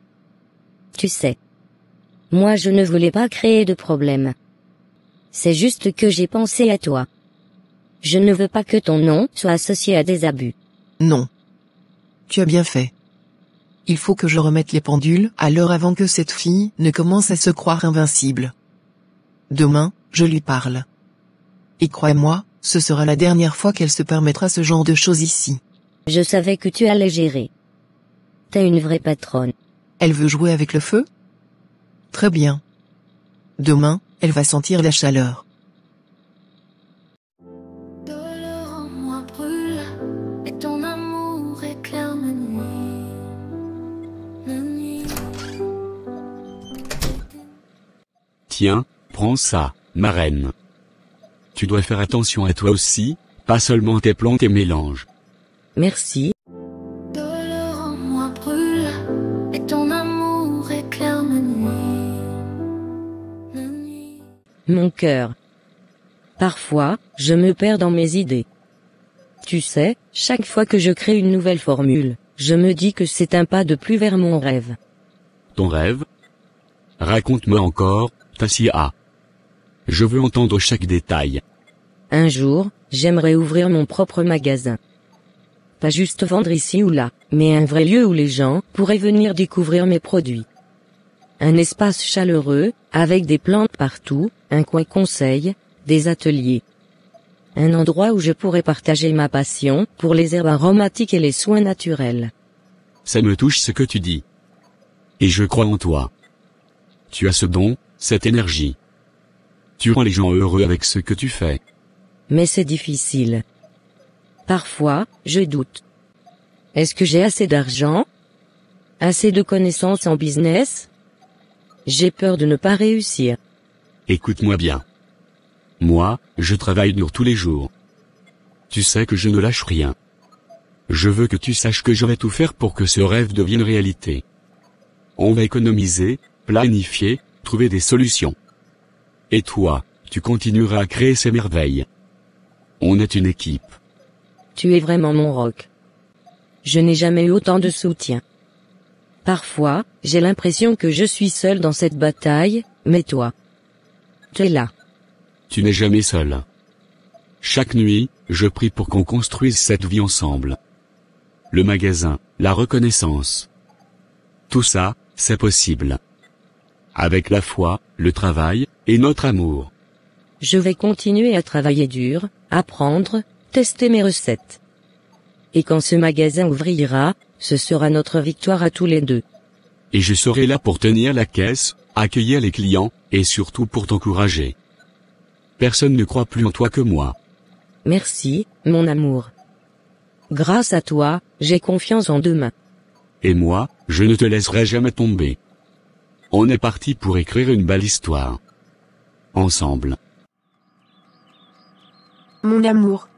Speaker 6: Tu sais. Moi je ne voulais pas créer de problème. C'est juste que j'ai pensé à toi. Je ne veux pas que ton nom soit associé à des abus.
Speaker 4: Non. Tu as bien fait. Il faut que je remette les pendules à l'heure avant que cette fille ne commence à se croire invincible. Demain, je lui parle. Et crois-moi, ce sera la dernière fois qu'elle se permettra ce genre de choses ici.
Speaker 6: Je savais que tu allais gérer. T'es une vraie patronne.
Speaker 4: Elle veut jouer avec le feu? Très bien. Demain, elle va sentir la chaleur.
Speaker 11: De l'heure en moi brûle, et ton amour éclaire ma nuit. La nuit.
Speaker 5: Tiens, prends ça, ma reine. Tu dois faire attention à toi aussi, pas seulement tes plantes et mélanges.
Speaker 6: Merci.
Speaker 11: De l'heure en moi brûle, et ton amour éclaire ma nuit. La nuit.
Speaker 6: Mon cœur. Parfois, je me perds dans mes idées. Tu sais, chaque fois que je crée une nouvelle formule, je me dis que c'est un pas de plus vers mon rêve.
Speaker 5: Ton rêve? Raconte-moi encore, Tassia. Je veux entendre chaque détail.
Speaker 6: Un jour, j'aimerais ouvrir mon propre magasin. Pas juste vendre ici ou là, mais un vrai lieu où les gens pourraient venir découvrir mes produits. Un espace chaleureux, avec des plantes partout, un coin conseil, des ateliers. Un endroit où je pourrais partager ma passion pour les herbes aromatiques et les soins naturels.
Speaker 5: Ça me touche ce que tu dis. Et je crois en toi. Tu as ce don, cette énergie. Tu rends les gens heureux avec ce que tu fais.
Speaker 6: Mais c'est difficile. Parfois, je doute. Est-ce que j'ai assez d'argent? Assez de connaissances en business? J'ai peur de ne pas réussir.
Speaker 5: Écoute-moi bien. Moi, je travaille dur tous les jours. Tu sais que je ne lâche rien. Je veux que tu saches que je vais tout faire pour que ce rêve devienne réalité. On va économiser, planifier, trouver des solutions. Et toi, tu continueras à créer ces merveilles. On est une équipe.
Speaker 6: Tu es vraiment mon roc. Je n'ai jamais eu autant de soutien. Parfois, j'ai l'impression que je suis seul dans cette bataille, mais toi, tu es là.
Speaker 5: Tu n'es jamais seul. Chaque nuit, je prie pour qu'on construise cette vie ensemble. Le magasin, la reconnaissance. Tout ça, c'est possible. Avec la foi, le travail, et notre amour.
Speaker 6: Je vais continuer à travailler dur, apprendre, tester mes recettes. Et quand ce magasin ouvrira, ce sera notre victoire à tous les deux.
Speaker 5: Et je serai là pour tenir la caisse, accueillir les clients, et surtout pour t'encourager. Personne ne croit plus en toi que moi.
Speaker 6: Merci, mon amour. Grâce à toi, j'ai confiance en demain.
Speaker 5: Et moi, je ne te laisserai jamais tomber. On est parti pour écrire une belle histoire. Ensemble.
Speaker 1: Mon amour.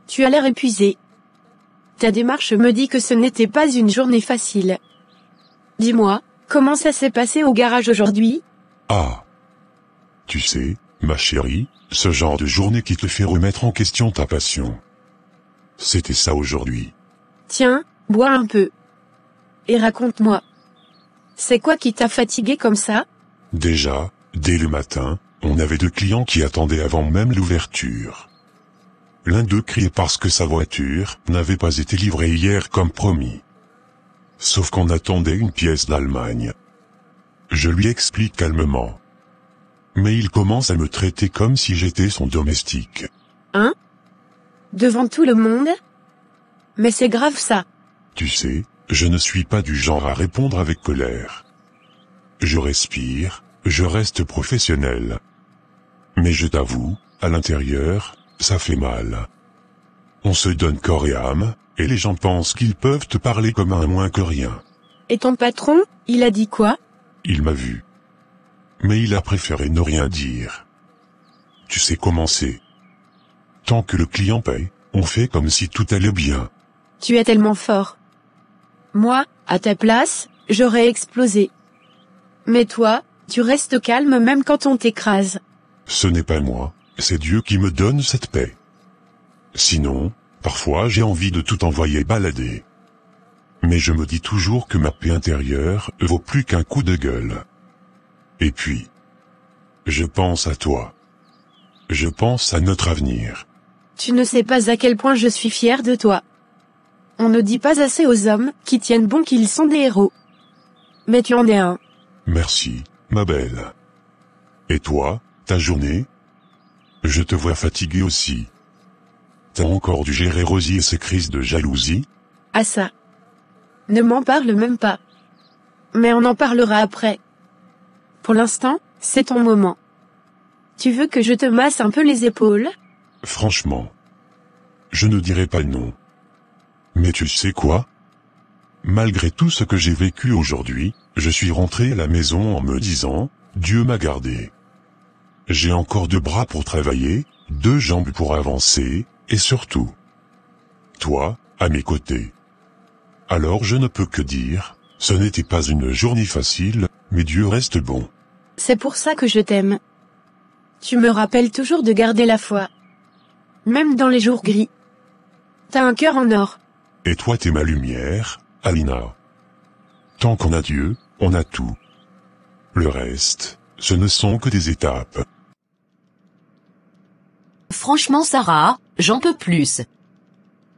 Speaker 1: Tu as l'air épuisé. Ta démarche me dit que ce n'était pas une journée facile. Dis-moi, comment ça s'est passé au garage aujourd'hui?
Speaker 10: Ah. Tu sais, ma chérie, ce genre de journée qui te fait remettre en question ta passion. C'était ça aujourd'hui.
Speaker 1: Tiens, bois un peu. Et raconte-moi. C'est quoi qui t'a fatigué comme ça?
Speaker 10: Déjà, dès le matin, on avait 2 clients qui attendaient avant même l'ouverture. L'un d'eux criait parce que sa voiture n'avait pas été livrée hier comme promis. Sauf qu'on attendait une pièce d'Allemagne. Je lui explique calmement. Mais il commence à me traiter comme si j'étais son domestique.
Speaker 1: Hein? Devant tout le monde? Mais c'est grave ça.
Speaker 10: Tu sais, je ne suis pas du genre à répondre avec colère. Je respire, je reste professionnel. Mais je t'avoue, à l'intérieur, ça fait mal. On se donne corps et âme, et les gens pensent qu'ils peuvent te parler comme un moins que rien.
Speaker 1: Et ton patron, il a dit quoi?
Speaker 10: Il m'a vu. Mais il a préféré ne rien dire. Tu sais comment c'est. Tant que le client paye, on fait comme si tout allait bien.
Speaker 1: Tu es tellement fort. Moi, à ta place, j'aurais explosé. Mais toi, tu restes calme même quand on t'écrase.
Speaker 10: Ce n'est pas moi, c'est Dieu qui me donne cette paix. Sinon, parfois j'ai envie de tout envoyer balader. Mais je me dis toujours que ma paix intérieure vaut plus qu'un coup de gueule. Et puis, je pense à toi. Je pense à notre avenir.
Speaker 1: Tu ne sais pas à quel point je suis fière de toi. On ne dit pas assez aux hommes qui tiennent bon qu'ils sont des héros. Mais tu en es un.
Speaker 10: Merci, ma belle. Et toi, ta journée? Je te vois fatiguée aussi. T'as encore dû gérer Rosie et ses crises de jalousie?
Speaker 1: Ah ça. Ne m'en parle même pas. Mais on en parlera après. Pour l'instant, c'est ton moment. Tu veux que je te masse un peu les épaules?
Speaker 10: Franchement, je ne dirais pas non. Mais tu sais quoi? Malgré tout ce que j'ai vécu aujourd'hui, je suis rentré à la maison en me disant, Dieu m'a gardé. J'ai encore 2 bras pour travailler, 2 jambes pour avancer, et surtout, toi, à mes côtés. Alors je ne peux que dire, ce n'était pas une journée facile, mais Dieu reste bon.
Speaker 1: C'est pour ça que je t'aime. Tu me rappelles toujours de garder la foi. Même dans les jours gris. T'as un cœur en or.
Speaker 10: Et toi t'es ma lumière, Alina. Tant qu'on a Dieu, on a tout. Le reste, ce ne sont que des étapes.
Speaker 12: Franchement Sarah, j'en peux plus.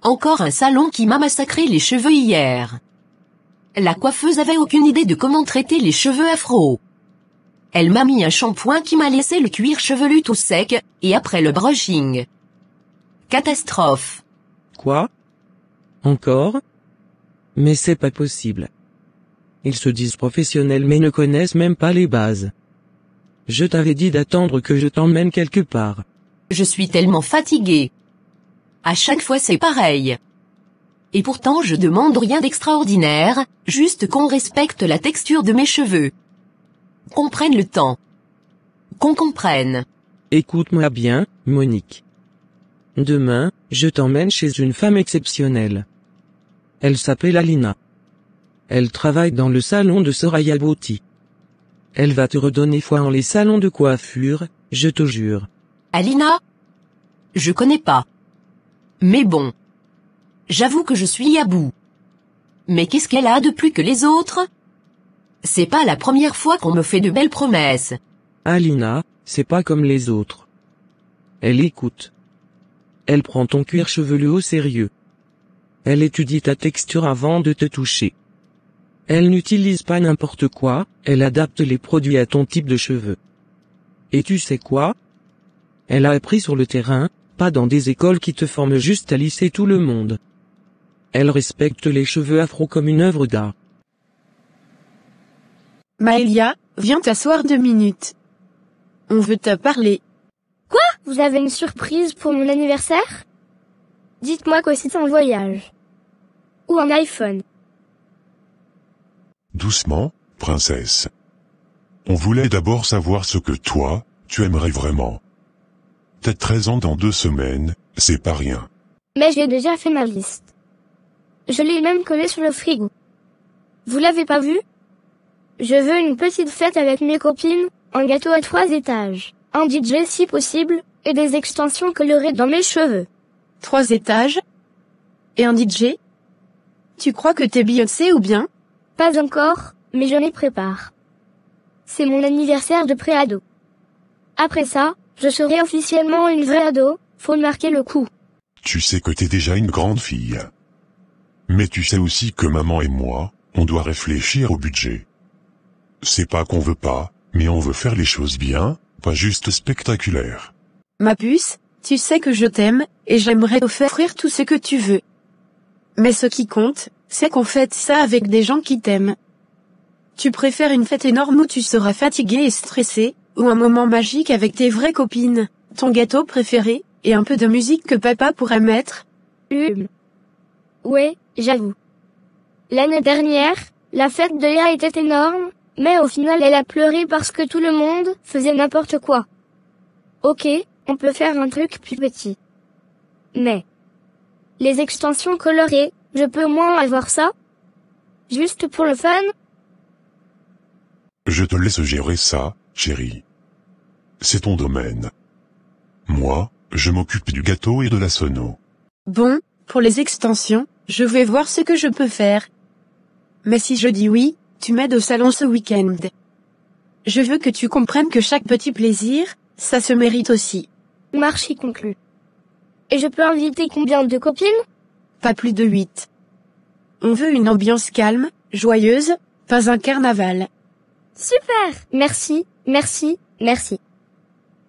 Speaker 12: Encore un salon qui m'a massacré les cheveux hier. La coiffeuse avait aucune idée de comment traiter les cheveux afro. Elle m'a mis un shampoing qui m'a laissé le cuir chevelu tout sec, et après le brushing. Catastrophe.
Speaker 3: Quoi? Encore? Mais c'est pas possible. Ils se disent professionnels mais ne connaissent même pas les bases. Je t'avais dit d'attendre que je t'emmène quelque part.
Speaker 12: Je suis tellement fatiguée. À chaque fois c'est pareil. Et pourtant je demande rien d'extraordinaire, juste qu'on respecte la texture de mes cheveux. Qu'on prenne le temps. Qu'on comprenne.
Speaker 3: Écoute-moi bien, Monique. Demain, je t'emmène chez une femme exceptionnelle. Elle s'appelle Alina. Elle travaille dans le salon de Soraya Beauty. Elle va te redonner foi en les salons de coiffure, je te jure.
Speaker 12: Alina? Je connais pas. Mais bon. J'avoue que je suis à bout. Mais qu'est-ce qu'elle a de plus que les autres? C'est pas la première fois qu'on me fait de belles promesses.
Speaker 3: Alina, c'est pas comme les autres. Elle écoute. Elle prend ton cuir chevelu au sérieux. Elle étudie ta texture avant de te toucher. Elle n'utilise pas n'importe quoi, elle adapte les produits à ton type de cheveux. Et tu sais quoi? Elle a appris sur le terrain, pas dans des écoles qui te forment juste à lisser tout le monde. Elle respecte les cheveux afro comme une œuvre d'art.
Speaker 1: Maëlia, viens t'asseoir 2 minutes. On veut te parler.
Speaker 13: Quoi? Vous avez une surprise pour mon anniversaire? Dites-moi que c'est un voyage. Ou un iPhone.
Speaker 10: Doucement, princesse. On voulait d'abord savoir ce que toi, tu aimerais vraiment. T'as 13 ans dans 2 semaines, c'est pas rien.
Speaker 13: Mais j'ai déjà fait ma liste. Je l'ai même collée sur le frigo. Vous l'avez pas vu? Je veux une petite fête avec mes copines, un gâteau à 3 étages, un DJ si possible, et des extensions colorées dans mes cheveux.
Speaker 1: 3 étages? Et un DJ? Tu crois que t'es Beyoncé ou bien?
Speaker 13: Pas encore, mais je m'y prépare. C'est mon anniversaire de pré-ado. Après ça, je serai officiellement une vraie ado, faut marquer le coup.
Speaker 10: Tu sais que t'es déjà une grande fille. Mais tu sais aussi que maman et moi, on doit réfléchir au budget. C'est pas qu'on veut pas, mais on veut faire les choses bien, pas juste spectaculaires.
Speaker 1: Ma puce, tu sais que je t'aime, et j'aimerais t'offrir tout ce que tu veux. Mais ce qui compte, c'est qu'on fête ça avec des gens qui t'aiment. Tu préfères une fête énorme où tu seras fatigué et stressé, ou un moment magique avec tes vraies copines, ton gâteau préféré, et un peu de musique que papa pourrait mettre?
Speaker 13: Ouais, j'avoue. L'année dernière, la fête de Léa était énorme, mais au final elle a pleuré parce que tout le monde faisait n'importe quoi. Ok, on peut faire un truc plus petit. Mais les extensions colorées, je peux au moins avoir ça? Juste pour le fun?
Speaker 10: Je te laisse gérer ça, chérie. C'est ton domaine. Moi, je m'occupe du gâteau et de la sono.
Speaker 1: Bon, pour les extensions, je vais voir ce que je peux faire. Mais si je dis oui, tu m'aides au salon ce week-end. Je veux que tu comprennes que chaque petit plaisir, ça se mérite aussi.
Speaker 13: Marché conclu. Et je peux inviter combien de copines?
Speaker 1: Pas plus de 8. On veut une ambiance calme, joyeuse, pas un carnaval.
Speaker 13: Super! Merci, merci, merci.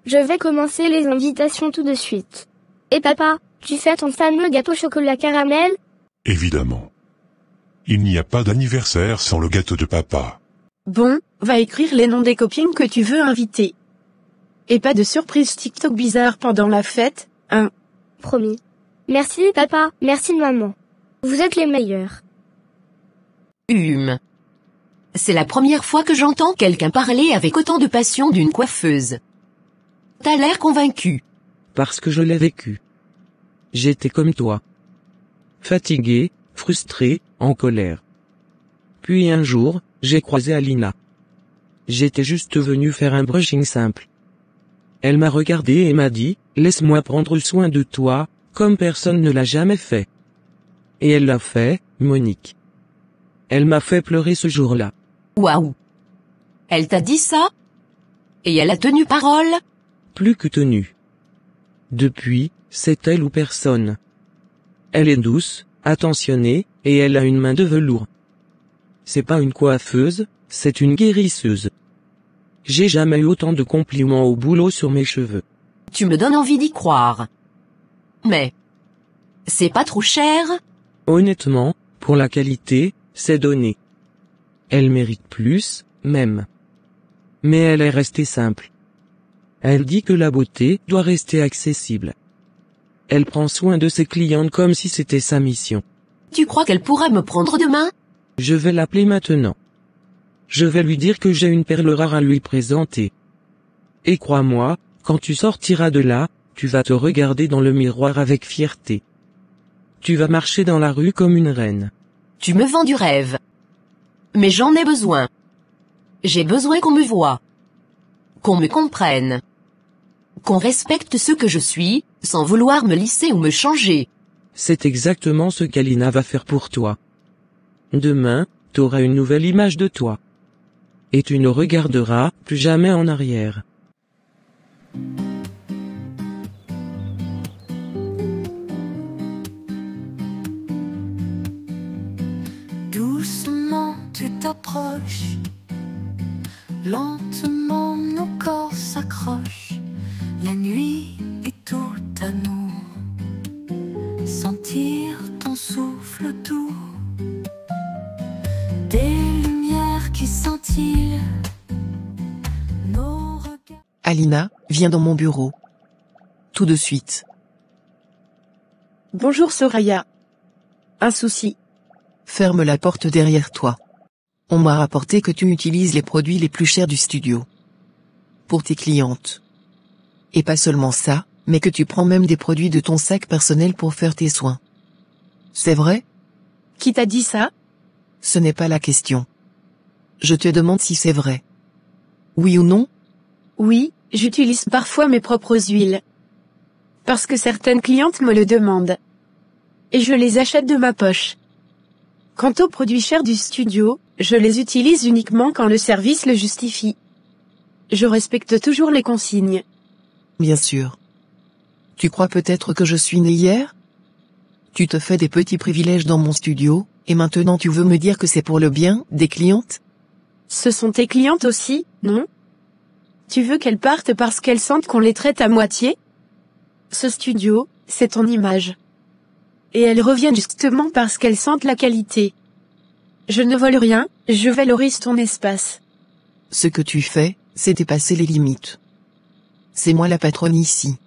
Speaker 13: Je vais commencer les invitations tout de suite. Et papa, tu fais ton fameux gâteau chocolat caramel?
Speaker 10: Évidemment. Il n'y a pas d'anniversaire sans le gâteau de papa.
Speaker 1: Bon, va écrire les noms des copines que tu veux inviter. Et pas de surprise TikTok bizarre pendant la fête, hein?
Speaker 13: Promis. Merci papa, merci maman. Vous êtes les meilleurs.
Speaker 12: C'est la première fois que j'entends quelqu'un parler avec autant de passion d'une coiffeuse. T'as l'air convaincu.
Speaker 3: Parce que je l'ai vécu. J'étais comme toi. Fatigué, frustré, en colère. Puis un jour, j'ai croisé Alina. J'étais juste venu faire un brushing simple. Elle m'a regardé et m'a dit, laisse-moi prendre soin de toi, comme personne ne l'a jamais fait. Et elle l'a fait, Monique. Elle m'a fait pleurer ce jour-là.
Speaker 12: Waouh. Elle t'a dit ça? Et elle a tenu parole?
Speaker 3: Plus que tenue. Depuis, c'est elle ou personne. Elle est douce, attentionnée, et elle a une main de velours. c'est pas une coiffeuse, c'est une guérisseuse. J'ai jamais eu autant de compliments au boulot sur mes cheveux.
Speaker 12: Tu me donnes envie d'y croire. Mais... c'est pas trop cher?
Speaker 3: Honnêtement, pour la qualité, c'est donné. Elle mérite plus, même. Mais elle est restée simple. Elle dit que la beauté doit rester accessible. Elle prend soin de ses clientes comme si c'était sa mission.
Speaker 12: Tu crois qu'elle pourrait me prendre demain?
Speaker 3: Je vais l'appeler maintenant. Je vais lui dire que j'ai une perle rare à lui présenter. Et crois-moi, quand tu sortiras de là, tu vas te regarder dans le miroir avec fierté. Tu vas marcher dans la rue comme une reine.
Speaker 12: Tu me vends du rêve. Mais j'en ai besoin. J'ai besoin qu'on me voie. Qu'on me comprenne. Qu'on respecte ce que je suis, sans vouloir me lisser ou me changer.
Speaker 3: C'est exactement ce qu'Alina va faire pour toi. Demain, t'auras une nouvelle image de toi. Et tu ne regarderas plus jamais en arrière.
Speaker 11: Doucement tu t'approches, lentement nos corps s'accrochent. La nuit est tout à nous, sentir ton souffle doux, des lumières qui scintillent. Nos regards...
Speaker 4: Alina, viens dans mon bureau. Tout de suite.
Speaker 1: Bonjour Soraya. Un souci.
Speaker 4: Ferme la porte derrière toi. On m'a rapporté que tu utilises les produits les plus chers du studio. Pour tes clientes. Et pas seulement ça, mais que tu prends même des produits de ton sac personnel pour faire tes soins. C'est vrai?
Speaker 1: Qui t'a dit ça?
Speaker 4: Ce n'est pas la question. Je te demande si c'est vrai. Oui ou non?
Speaker 1: Oui, j'utilise parfois mes propres huiles. Parce que certaines clientes me le demandent. Et je les achète de ma poche. Quant aux produits chers du studio, je les utilise uniquement quand le service le justifie. Je respecte toujours les consignes.
Speaker 4: Bien sûr. Tu crois peut-être que je suis née hier? Tu te fais des petits privilèges dans mon studio, et maintenant tu veux me dire que c'est pour le bien des clientes?
Speaker 1: Ce sont tes clientes aussi, non? Tu veux qu'elles partent parce qu'elles sentent qu'on les traite à moitié? Ce studio, c'est ton image. Et elles reviennent justement parce qu'elles sentent la qualité. Je ne vole rien, je valorise ton espace.
Speaker 4: Ce que tu fais, c'est dépasser les limites. C'est moi la patronne ici.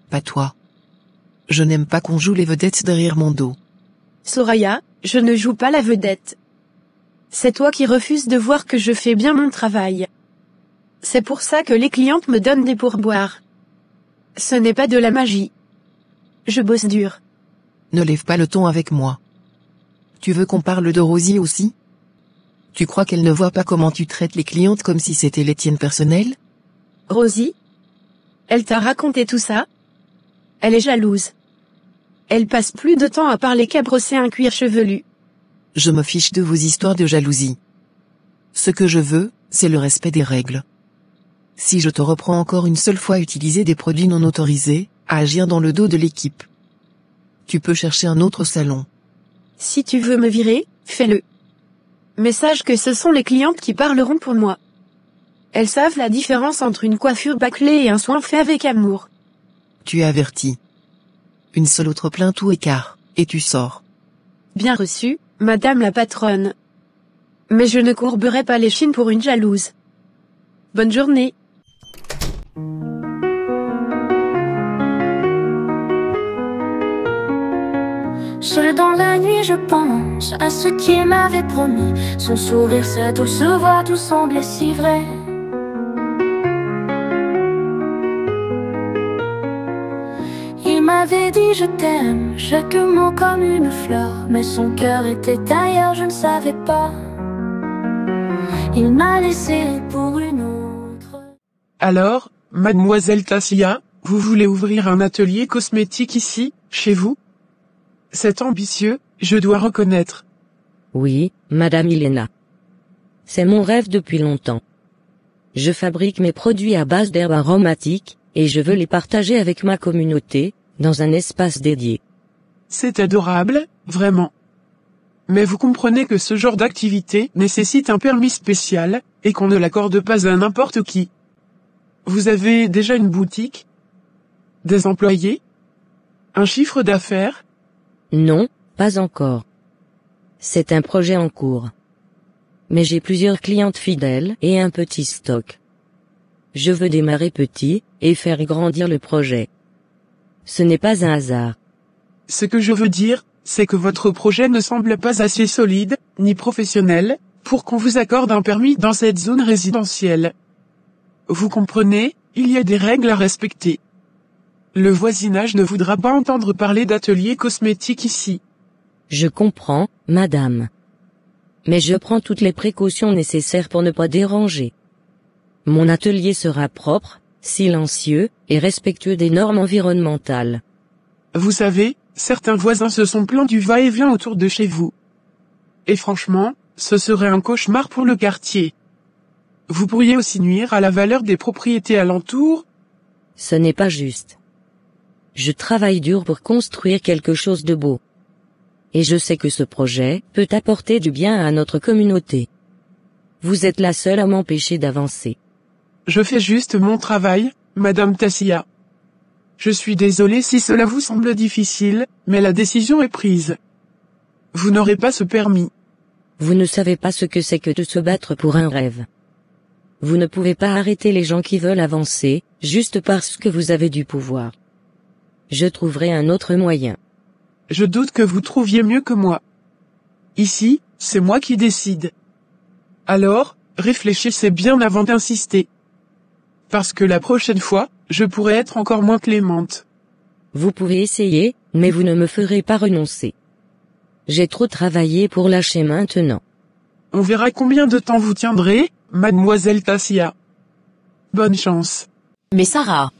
Speaker 4: Pas toi. Je n'aime pas qu'on joue les vedettes derrière mon dos.
Speaker 1: Soraya, je ne joue pas la vedette. C'est toi qui refuses de voir que je fais bien mon travail. C'est pour ça que les clientes me donnent des pourboires. Ce n'est pas de la magie. Je bosse dur.
Speaker 4: Ne lève pas le ton avec moi. Tu veux qu'on parle de Rosie aussi? Tu crois qu'elle ne voit pas comment tu traites les clientes comme si c'était les tiennes personnelles?
Speaker 1: Rosie? Elle t'a raconté tout ça? Elle est jalouse. Elle passe plus de temps à parler qu'à brosser un cuir chevelu.
Speaker 4: Je me fiche de vos histoires de jalousie. Ce que je veux, c'est le respect des règles. Si je te reprends encore une seule fois à utiliser des produits non autorisés, à agir dans le dos de l'équipe, tu peux chercher un autre salon.
Speaker 1: Si tu veux me virer, fais-le. Mais sache que ce sont les clientes qui parleront pour moi. Elles savent la différence entre une coiffure bâclée et un soin fait avec amour.
Speaker 4: Tu es averti. Une seule autre plainte ou écart, et tu sors.
Speaker 1: Bien reçu, madame la patronne. Mais je ne courberai pas l'échine pour une jalouse. Bonne journée.
Speaker 11: Seul dans la nuit je pense à ce qu'il m'avait promis. Son sourire, sa douce voix, tout semblait si vrai. Il m'avait dit je t'aime, chaque mot comme une fleur. Mais son cœur était ailleurs, je ne savais pas. Il m'a laissé pour une autre.
Speaker 8: Alors, mademoiselle Tassia, vous voulez ouvrir un atelier cosmétique ici, chez vous? C'est ambitieux, je dois reconnaître.
Speaker 6: Oui, Madame Ilena. C'est mon rêve depuis longtemps. Je fabrique mes produits à base d'herbes aromatiques, et je veux les partager avec ma communauté, dans un espace dédié.
Speaker 8: C'est adorable, vraiment. Mais vous comprenez que ce genre d'activité nécessite un permis spécial, et qu'on ne l'accorde pas à n'importe qui. Vous avez déjà une boutique? Des employés? Un chiffre d'affaires?
Speaker 6: Non, pas encore. C'est un projet en cours. Mais j'ai plusieurs clientes fidèles et un petit stock. Je veux démarrer petit, et faire grandir le projet. Ce n'est pas un hasard.
Speaker 8: Ce que je veux dire, c'est que votre projet ne semble pas assez solide, ni professionnel, pour qu'on vous accorde un permis dans cette zone résidentielle. Vous comprenez, il y a des règles à respecter. Le voisinage ne voudra pas entendre parler d'ateliers cosmétiques ici.
Speaker 6: Je comprends, madame. Mais je prends toutes les précautions nécessaires pour ne pas déranger. Mon atelier sera propre, silencieux, et respectueux des normes environnementales.
Speaker 8: Vous savez, certains voisins se sont plaints du va-et-vient autour de chez vous. Et franchement, ce serait un cauchemar pour le quartier. Vous pourriez aussi nuire à la valeur des propriétés alentours.
Speaker 6: Ce n'est pas juste. Je travaille dur pour construire quelque chose de beau. Et je sais que ce projet peut apporter du bien à notre communauté. Vous êtes la seule à m'empêcher d'avancer.
Speaker 8: Je fais juste mon travail, Madame Tassia. Je suis désolé si cela vous semble difficile, mais la décision est prise. Vous n'aurez pas ce permis.
Speaker 6: Vous ne savez pas ce que c'est que de se battre pour un rêve. Vous ne pouvez pas arrêter les gens qui veulent avancer, juste parce que vous avez du pouvoir. Je trouverai un autre moyen.
Speaker 8: Je doute que vous trouviez mieux que moi. Ici, c'est moi qui décide. Alors, réfléchissez bien avant d'insister. Parce que la prochaine fois, je pourrais être encore moins clémente.
Speaker 6: Vous pouvez essayer, mais vous ne me ferez pas renoncer. J'ai trop travaillé pour lâcher maintenant.
Speaker 8: On verra combien de temps vous tiendrez, Mademoiselle Tassia. Bonne chance.
Speaker 12: Mais Sarah,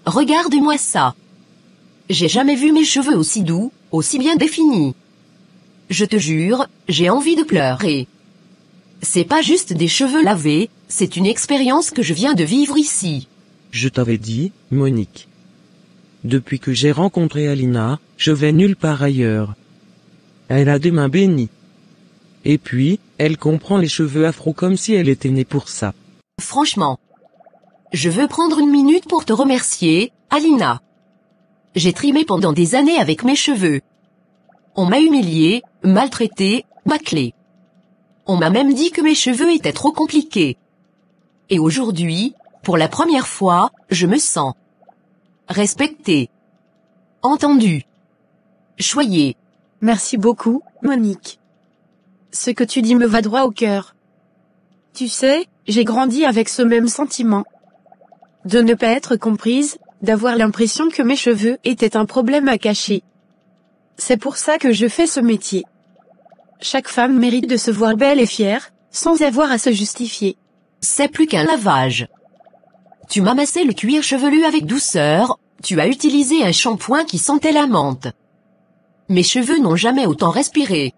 Speaker 12: regarde-moi ça. J'ai jamais vu mes cheveux aussi doux, aussi bien définis. Je te jure, j'ai envie de pleurer. C'est pas juste des cheveux lavés, c'est une expérience que je viens de vivre ici.
Speaker 3: Je t'avais dit, Monique. Depuis que j'ai rencontré Alina, je vais nulle part ailleurs. Elle a des mains bénies. Et puis, elle comprend les cheveux afro comme si elle était née pour ça.
Speaker 12: Franchement. Je veux prendre une minute pour te remercier, Alina. J'ai trimé pendant des années avec mes cheveux. On m'a humilié, maltraité, bâclé. On m'a même dit que mes cheveux étaient trop compliqués. Et aujourd'hui, pour la première fois, je me sens respectée, entendue, choyée.
Speaker 1: Merci beaucoup, Monique. Ce que tu dis me va droit au cœur. Tu sais, j'ai grandi avec ce même sentiment. De ne pas être comprise, d'avoir l'impression que mes cheveux étaient un problème à cacher. C'est pour ça que je fais ce métier. Chaque femme mérite de se voir belle et fière, sans avoir à se justifier.
Speaker 12: C'est plus qu'un lavage. Tu m'as massé le cuir chevelu avec douceur, tu as utilisé un shampoing qui sentait la menthe. Mes cheveux n'ont jamais autant respiré.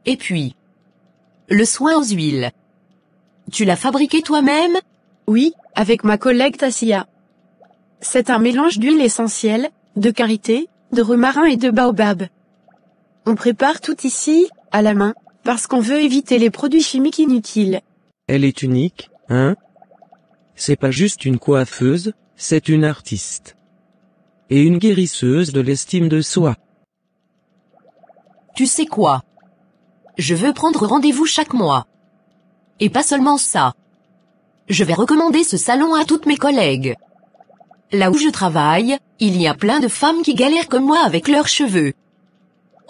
Speaker 12: Et puis, le soin aux huiles. Tu l'as fabriqué toi-même?
Speaker 1: Oui, avec ma collègue Tassia. C'est un mélange d'huile essentielle, de karité, de romarin et de baobab. On prépare tout ici, à la main, parce qu'on veut éviter les produits chimiques inutiles.
Speaker 3: Elle est unique, hein? C'est pas juste une coiffeuse, c'est une artiste. Et une guérisseuse de l'estime de soi.
Speaker 12: Tu sais quoi? Je veux prendre rendez-vous chaque mois. Et pas seulement ça. Je vais recommander ce salon à toutes mes collègues. Là où je travaille, il y a plein de femmes qui galèrent comme moi avec leurs cheveux.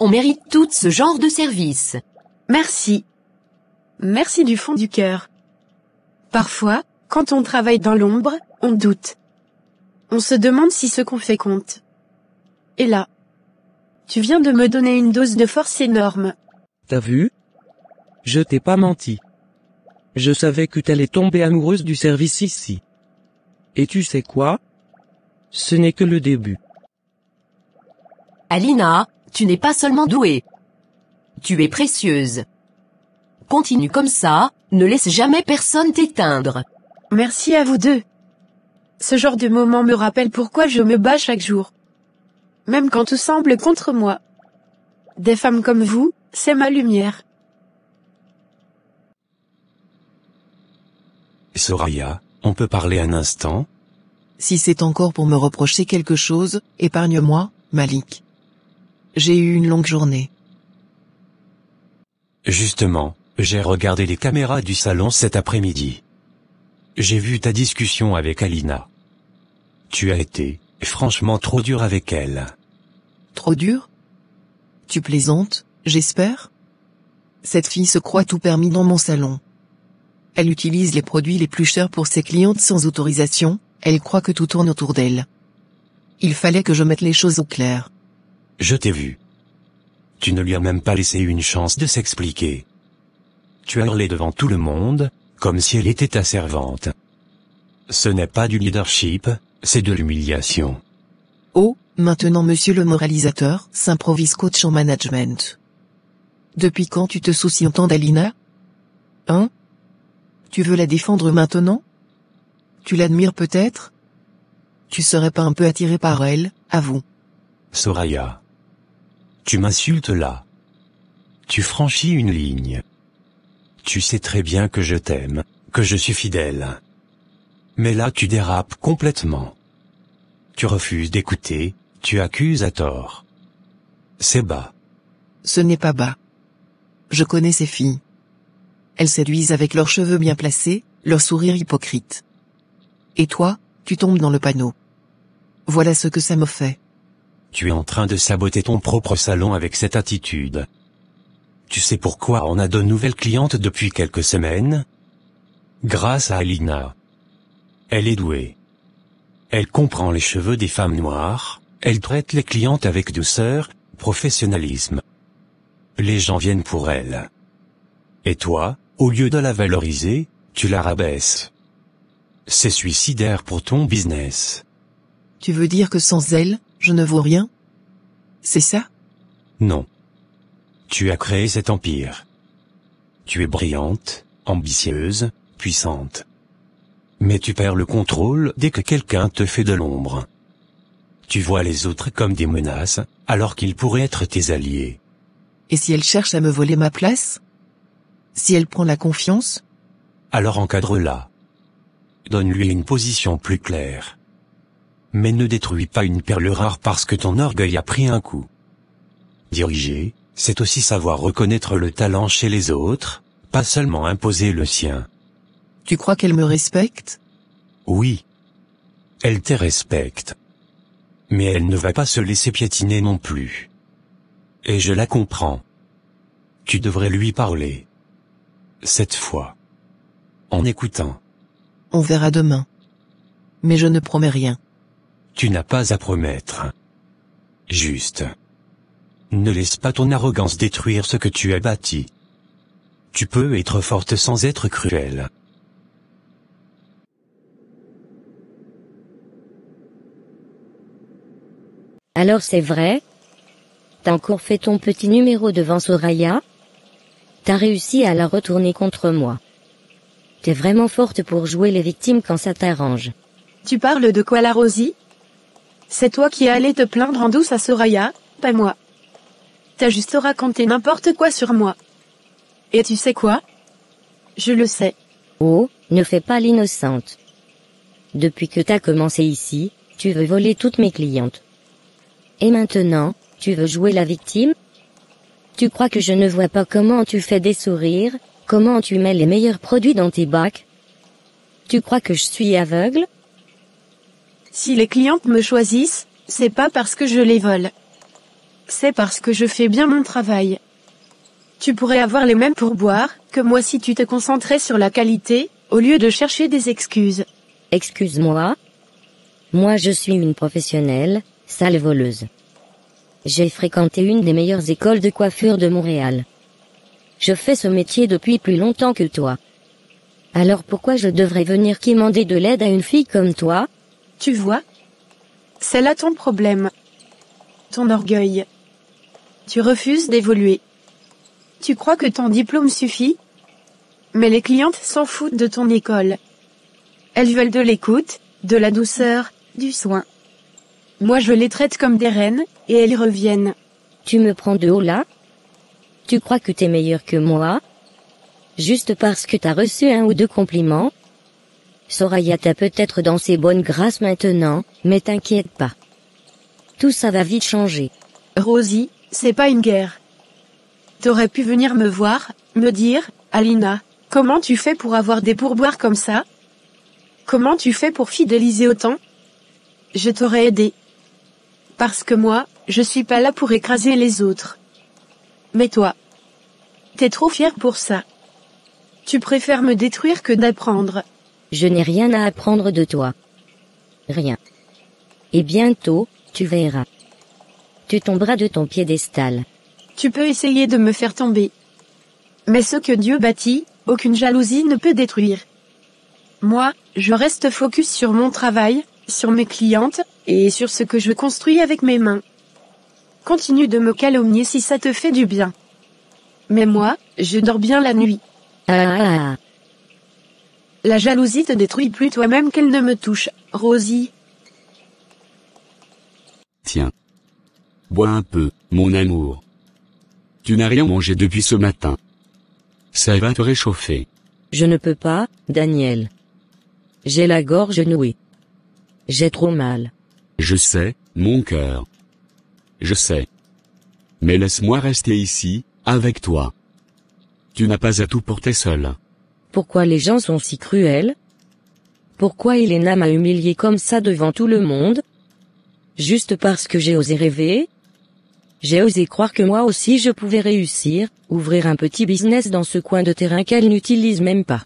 Speaker 12: On mérite tout ce genre de service.
Speaker 1: Merci. Merci du fond du cœur. Parfois, quand on travaille dans l'ombre, on doute. On se demande si ce qu'on fait compte. Et là, tu viens de me donner une dose de force énorme.
Speaker 3: T'as vu? Je t'ai pas menti. Je savais que t'allais tomber amoureuse du service ici. Et tu sais quoi? Ce n'est que le début.
Speaker 12: Alina, tu n'es pas seulement douée. Tu es précieuse. Continue comme ça, ne laisse jamais personne t'éteindre.
Speaker 1: Merci à vous deux. Ce genre de moment me rappelle pourquoi je me bats chaque jour. Même quand tout semble contre moi. Des femmes comme vous, c'est ma lumière.
Speaker 5: Soraya, on peut parler un instant?
Speaker 4: Si c'est encore pour me reprocher quelque chose, épargne-moi, Malik. J'ai eu une longue journée.
Speaker 5: Justement, j'ai regardé les caméras du salon cet après-midi. J'ai vu ta discussion avec Alina. Tu as été, franchement trop dur avec elle.
Speaker 4: Trop dur? Tu plaisantes, j'espère? Cette fille se croit tout permis dans mon salon. Elle utilise les produits les plus chers pour ses clientes sans autorisation, elle croit que tout tourne autour d'elle. Il fallait que je mette les choses au clair.
Speaker 5: Je t'ai vu. Tu ne lui as même pas laissé une chance de s'expliquer. Tu as hurlé devant tout le monde, comme si elle était ta servante. Ce n'est pas du leadership, c'est de l'humiliation.
Speaker 4: Oh, maintenant monsieur le moralisateur s'improvise coach en management. Depuis quand tu te soucies autant d'Alina? Hein? Tu veux la défendre maintenant? Tu l'admires peut-être? Tu serais pas un peu attiré par elle, avoue.
Speaker 5: Soraya. Tu m'insultes là. Tu franchis une ligne. Tu sais très bien que je t'aime, que je suis fidèle. Mais là tu dérapes complètement. Tu refuses d'écouter, tu accuses à tort. C'est bas.
Speaker 4: Ce n'est pas bas. Je connais ces filles. Elles séduisent avec leurs cheveux bien placés, leur sourire hypocrite. Et toi, tu tombes dans le panneau. Voilà ce que ça me fait.
Speaker 5: Tu es en train de saboter ton propre salon avec cette attitude. Tu sais pourquoi on a de nouvelles clientes depuis quelques semaines? Grâce à Alina. Elle est douée. Elle comprend les cheveux des femmes noires, elle traite les clientes avec douceur, professionnalisme. Les gens viennent pour elle. Et toi, au lieu de la valoriser, tu la rabaisses. C'est suicidaire pour ton business.
Speaker 4: Tu veux dire que sans elle, je ne vaux rien? C'est ça?
Speaker 5: Non. Tu as créé cet empire. Tu es brillante, ambitieuse, puissante. Mais tu perds le contrôle dès que quelqu'un te fait de l'ombre. Tu vois les autres comme des menaces, alors qu'ils pourraient être tes alliés.
Speaker 4: Et si elle cherche à me voler ma place? Si elle prend la confiance?
Speaker 5: Alors encadre-la. Donne-lui une position plus claire. Mais ne détruis pas une perle rare parce que ton orgueil a pris un coup. Diriger, c'est aussi savoir reconnaître le talent chez les autres, pas seulement imposer le sien.
Speaker 4: Tu crois qu'elle me respecte?
Speaker 5: Oui. Elle te respecte. Mais elle ne va pas se laisser piétiner non plus. Et je la comprends. Tu devrais lui parler. Cette fois. En écoutant.
Speaker 4: On verra demain. Mais je ne promets rien.
Speaker 5: Tu n'as pas à promettre. Juste. Ne laisse pas ton arrogance détruire ce que tu as bâti. Tu peux être forte sans être cruelle.
Speaker 6: Alors c'est vrai? T'as encore fait ton petit numéro devant Soraya? T'as réussi à la retourner contre moi. T'es vraiment forte pour jouer les victimes quand ça t'arrange.
Speaker 1: Tu parles de quoi, la Rosie? C'est toi qui es allé te plaindre en douce à Soraya, pas moi. T'as juste raconté n'importe quoi sur moi. Et tu sais quoi? Je le sais.
Speaker 6: Oh, ne fais pas l'innocente. Depuis que t'as commencé ici, tu veux voler toutes mes clientes. Et maintenant, tu veux jouer la victime? Tu crois que je ne vois pas comment tu fais des sourires, comment tu mets les meilleurs produits dans tes bacs? Tu crois que je suis aveugle?
Speaker 1: Si les clientes me choisissent, c'est pas parce que je les vole. C'est parce que je fais bien mon travail. Tu pourrais avoir les mêmes pourboires que moi si tu te concentrais sur la qualité, au lieu de chercher des excuses.
Speaker 6: Excuse-moi? Moi je suis une professionnelle, sale voleuse. J'ai fréquenté une des meilleures écoles de coiffure de Montréal. Je fais ce métier depuis plus longtemps que toi. Alors pourquoi je devrais venir quémander de l'aide à une fille comme toi?
Speaker 1: Tu vois? C'est là ton problème. Ton orgueil. Tu refuses d'évoluer. Tu crois que ton diplôme suffit? Mais les clientes s'en foutent de ton école. Elles veulent de l'écoute, de la douceur, du soin. Moi je les traite comme des reines, et elles reviennent.
Speaker 6: Tu me prends de haut là? Tu crois que t'es meilleur que moi? Juste parce que t'as reçu 1 ou 2 compliments? Soraya t'a peut-être dans ses bonnes grâces maintenant, mais t'inquiète pas. Tout ça va vite changer.
Speaker 1: Rosie, c'est pas une guerre. T'aurais pu venir me voir, me dire, Alina, comment tu fais pour avoir des pourboires comme ça? Comment tu fais pour fidéliser autant? Je t'aurais aidé. Parce que moi, je suis pas là pour écraser les autres. Mais toi, t'es trop fier pour ça. Tu préfères me détruire que d'apprendre.
Speaker 6: Je n'ai rien à apprendre de toi. Rien. Et bientôt, tu verras. Tu tomberas de ton piédestal.
Speaker 1: Tu peux essayer de me faire tomber. Mais ce que Dieu bâtit, aucune jalousie ne peut détruire. Moi, je reste focus sur mon travail, sur mes clientes, et sur ce que je construis avec mes mains. Continue de me calomnier si ça te fait du bien. Mais moi, je dors bien la nuit.
Speaker 6: Ah.
Speaker 1: La jalousie te détruit plus toi-même qu'elle ne me touche, Rosie.
Speaker 7: Tiens. Bois un peu, mon amour. Tu n'as rien mangé depuis ce matin. Ça va te réchauffer.
Speaker 6: Je ne peux pas, Daniel. J'ai la gorge nouée. J'ai trop mal.
Speaker 7: Je sais, mon cœur. Je sais. Mais laisse-moi rester ici, avec toi. Tu n'as pas à tout porter seul.
Speaker 6: Pourquoi les gens sont si cruels? Pourquoi Elena m'a humilié comme ça devant tout le monde? Juste parce que j'ai osé rêver? J'ai osé croire que moi aussi je pouvais réussir, ouvrir un petit business dans ce coin de terrain qu'elle n'utilise même pas.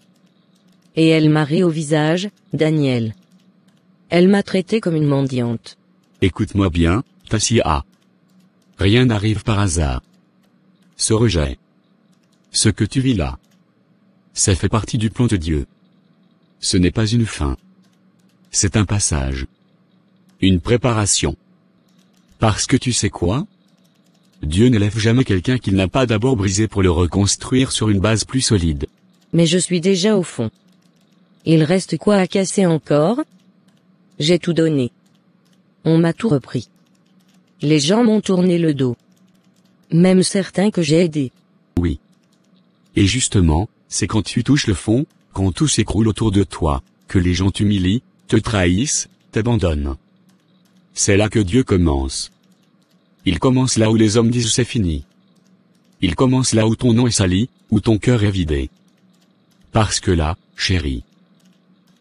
Speaker 6: Et elle m'a ri au visage, Daniel. Elle m'a traité comme une mendiante.
Speaker 7: Écoute-moi bien, Tassia. Rien n'arrive par hasard. Ce rejet. Ce que tu vis là. Ça fait partie du plan de Dieu. Ce n'est pas une fin. C'est un passage. Une préparation. Parce que tu sais quoi? Dieu n'élève jamais quelqu'un qu'il n'a pas d'abord brisé pour le reconstruire sur une base plus solide.
Speaker 6: Mais je suis déjà au fond. Il reste quoi à casser encore? J'ai tout donné. On m'a tout repris. Les gens m'ont tourné le dos. Même certains que j'ai aidés.
Speaker 7: Oui. Et justement, c'est quand tu touches le fond, quand tout s'écroule autour de toi, que les gens t'humilient, te trahissent, t'abandonnent. C'est là que Dieu commence. Il commence là où les hommes disent c'est fini. Il commence là où ton nom est sali, où ton cœur est vidé. Parce que là, chérie,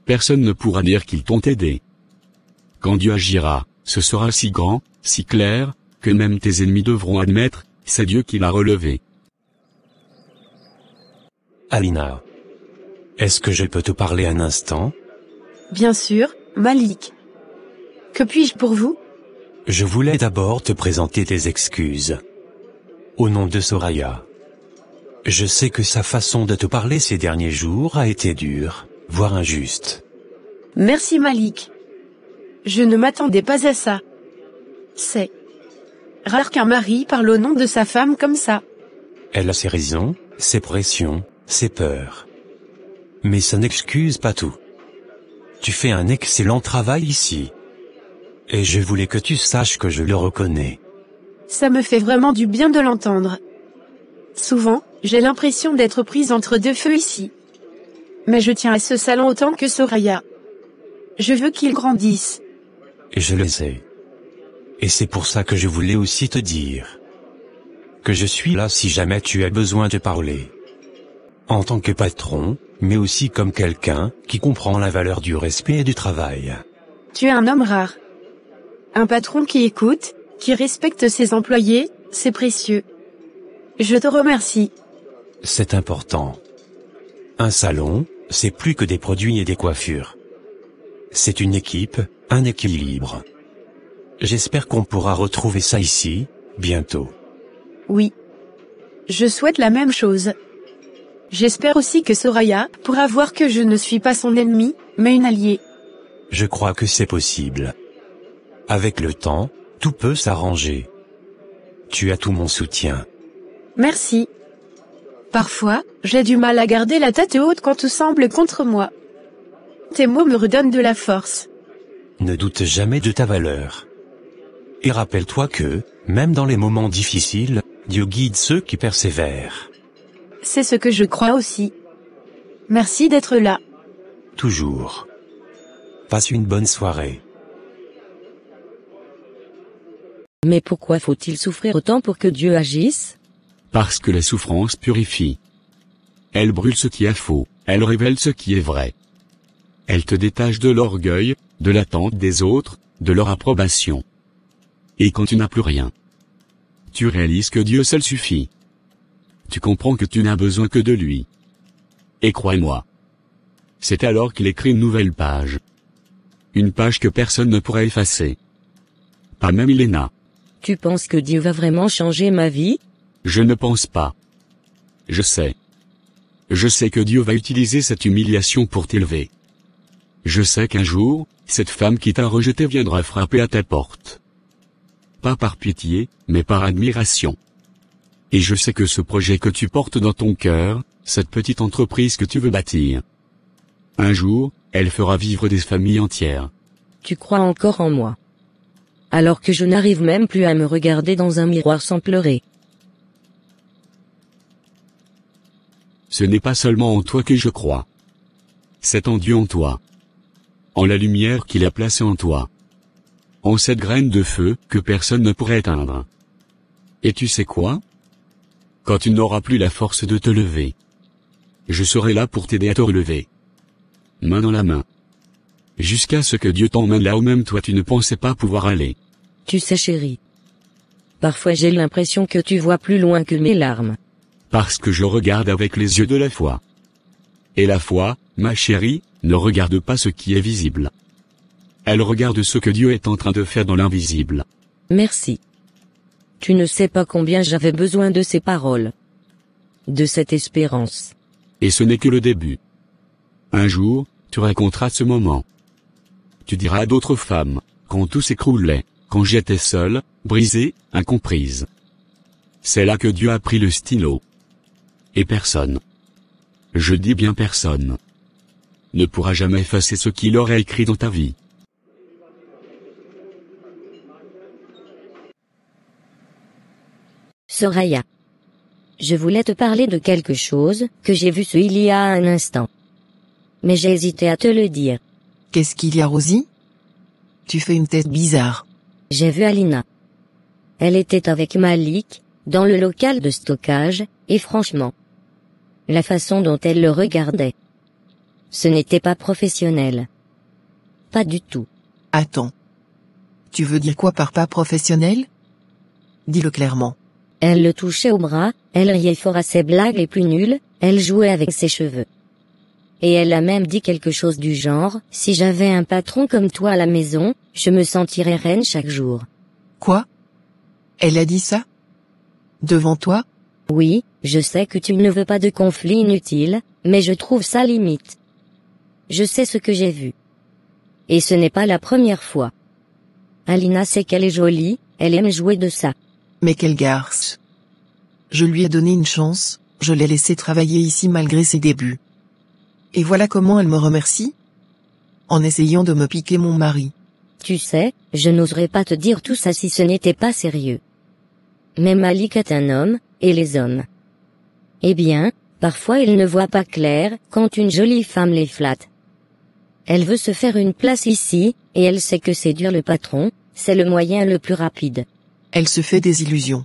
Speaker 7: personne ne pourra dire qu'ils t'ont aidé. Quand Dieu agira, ce sera si grand, si clair, que même tes ennemis devront admettre, c'est Dieu qui l'a relevé.
Speaker 5: Alina. Est-ce que je peux te parler un instant?
Speaker 1: Bien sûr, Malik. Que puis-je pour vous?
Speaker 5: Je voulais d'abord te présenter tes excuses. Au nom de Soraya. Je sais que sa façon de te parler ces derniers jours a été dure, voire injuste.
Speaker 1: Merci Malik. Je ne m'attendais pas à ça. C'est rare qu'un mari parle au nom de sa femme comme ça.
Speaker 5: Elle a ses raisons, ses pressions, ses peurs. Mais ça n'excuse pas tout. Tu fais un excellent travail ici. Et je voulais que tu saches que je le reconnais.
Speaker 1: Ça me fait vraiment du bien de l'entendre. Souvent, j'ai l'impression d'être prise entre deux feux ici. Mais je tiens à ce salon autant que Soraya. Je veux qu'il grandisse.
Speaker 5: Et je le sais. Et c'est pour ça que je voulais aussi te dire que je suis là si jamais tu as besoin de parler. En tant que patron, mais aussi comme quelqu'un qui comprend la valeur du respect et du travail.
Speaker 1: Tu es un homme rare. Un patron qui écoute, qui respecte ses employés, c'est précieux. Je te remercie.
Speaker 5: C'est important. Un salon, c'est plus que des produits et des coiffures. C'est une équipe, un équilibre. J'espère qu'on pourra retrouver ça ici, bientôt.
Speaker 1: Oui. Je souhaite la même chose. J'espère aussi que Soraya pourra voir que je ne suis pas son ennemi, mais une alliée.
Speaker 5: Je crois que c'est possible. Avec le temps, tout peut s'arranger. Tu as tout mon soutien.
Speaker 1: Merci. Parfois, j'ai du mal à garder la tête haute quand tout semble contre moi. Tes mots me redonnent de la force.
Speaker 5: Ne doute jamais de ta valeur. Et rappelle-toi que, même dans les moments difficiles, Dieu guide ceux qui persévèrent.
Speaker 1: C'est ce que je crois aussi. Merci d'être là.
Speaker 5: Toujours. Passe une bonne soirée.
Speaker 6: Mais pourquoi faut-il souffrir autant pour que Dieu agisse?
Speaker 7: Parce que la souffrance purifie. Elle brûle ce qui est faux, elle révèle ce qui est vrai. Elle te détache de l'orgueil, de l'attente des autres, de leur approbation. Et quand tu n'as plus rien, tu réalises que Dieu seul suffit. Tu comprends que tu n'as besoin que de lui. Et crois-moi, c'est alors qu'il écrit une nouvelle page. Une page que personne ne pourra effacer. Pas même Elena.
Speaker 6: Tu penses que Dieu va vraiment changer ma vie?
Speaker 7: Je ne pense pas. Je sais. Je sais que Dieu va utiliser cette humiliation pour t'élever. Je sais qu'un jour, cette femme qui t'a rejeté viendra frapper à ta porte. Pas par pitié, mais par admiration. Et je sais que ce projet que tu portes dans ton cœur, cette petite entreprise que tu veux bâtir, un jour, elle fera vivre des familles entières.
Speaker 6: Tu crois encore en moi? Alors que je n'arrive même plus à me regarder dans un miroir sans pleurer.
Speaker 7: Ce n'est pas seulement en toi que je crois. C'est en Dieu en toi. En la lumière qu'il a placée en toi. En cette graine de feu que personne ne pourrait éteindre. Et tu sais quoi? Quand tu n'auras plus la force de te lever, je serai là pour t'aider à te relever. Main dans la main. Jusqu'à ce que Dieu t'emmène là où même toi tu ne pensais pas pouvoir aller.
Speaker 6: Tu sais chérie. Parfois j'ai l'impression que tu vois plus loin que mes larmes.
Speaker 7: Parce que je regarde avec les yeux de la foi. Et la foi, ma chérie, ne regarde pas ce qui est visible. Elle regarde ce que Dieu est en train de faire dans l'invisible.
Speaker 6: Merci. Tu ne sais pas combien j'avais besoin de ces paroles. De cette espérance.
Speaker 7: Et ce n'est que le début. Un jour, tu raconteras ce moment. Tu diras à d'autres femmes, quand tout s'écroulait, quand j'étais seule, brisée, incomprise. C'est là que Dieu a pris le stylo. Et personne, je dis bien personne, ne pourra jamais effacer ce qu'il aurait écrit dans ta vie.
Speaker 6: Soraya. Je voulais te parler de quelque chose que j'ai vu il y a un instant. Mais j'ai hésité à te le dire.
Speaker 4: Qu'est-ce qu'il y a, Rosie? Tu fais une tête bizarre.
Speaker 6: J'ai vu Alina. Elle était avec Malik, dans le local de stockage, et franchement, la façon dont elle le regardait, ce n'était pas professionnel. Pas du tout.
Speaker 4: Attends. Tu veux dire quoi par pas professionnel? Dis-le clairement.
Speaker 6: Elle le touchait au bras, elle riait fort à ses blagues les plus nulles, elle jouait avec ses cheveux. Et elle a même dit quelque chose du genre, si j'avais un patron comme toi à la maison, je me sentirais reine chaque jour.
Speaker 4: Quoi? Elle a dit ça? Devant toi?
Speaker 6: Oui, je sais que tu ne veux pas de conflit inutile, mais je trouve ça limite. Je sais ce que j'ai vu. Et ce n'est pas la première fois. Alina sait qu'elle est jolie, elle aime jouer de ça.
Speaker 4: Mais quelle garce. Je lui ai donné une chance, je l'ai laissé travailler ici malgré ses débuts. Et voilà comment elle me remercie? En essayant de me piquer mon mari.
Speaker 6: Tu sais, je n'oserais pas te dire tout ça si ce n'était pas sérieux. Mais Malik est un homme, et les hommes. Eh bien, parfois ils ne voient pas clair quand une jolie femme les flatte. Elle veut se faire une place ici, et elle sait que séduire le patron, c'est le moyen le plus rapide.
Speaker 4: Elle se fait des illusions.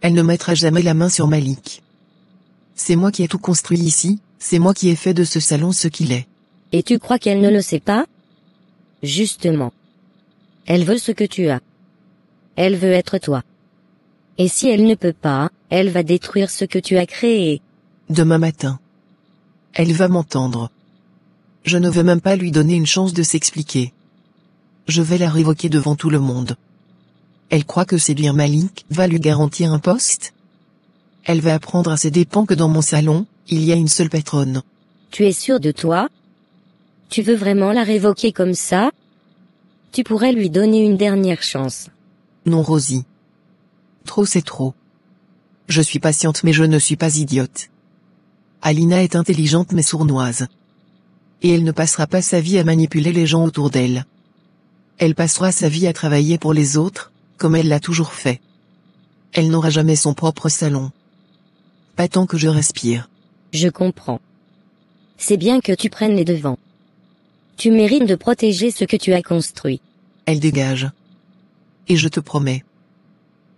Speaker 4: Elle ne mettra jamais la main sur Malik. C'est moi qui ai tout construit ici, c'est moi qui ai fait de ce salon ce qu'il est.
Speaker 6: Et tu crois qu'elle ne le sait pas? Justement. Elle veut ce que tu as. Elle veut être toi. Et si elle ne peut pas, elle va détruire ce que tu as créé.
Speaker 4: Demain matin. Elle va m'entendre. Je ne vais même pas lui donner une chance de s'expliquer. Je vais la révoquer devant tout le monde. Elle croit que séduire Malik va lui garantir un poste? Elle va apprendre à ses dépens que dans mon salon, il y a une seule patronne.
Speaker 6: Tu es sûr de toi? Tu veux vraiment la révoquer comme ça? Tu pourrais lui donner une dernière chance.
Speaker 4: Non, Rosie. Trop c'est trop. Je suis patiente mais je ne suis pas idiote. Alina est intelligente mais sournoise. Et elle ne passera pas sa vie à manipuler les gens autour d'elle. Elle passera sa vie à travailler pour les autres, comme elle l'a toujours fait. Elle n'aura jamais son propre salon. Pas tant que je respire.
Speaker 6: Je comprends. C'est bien que tu prennes les devants. Tu mérites de protéger ce que tu as construit.
Speaker 4: Elle dégage. Et je te promets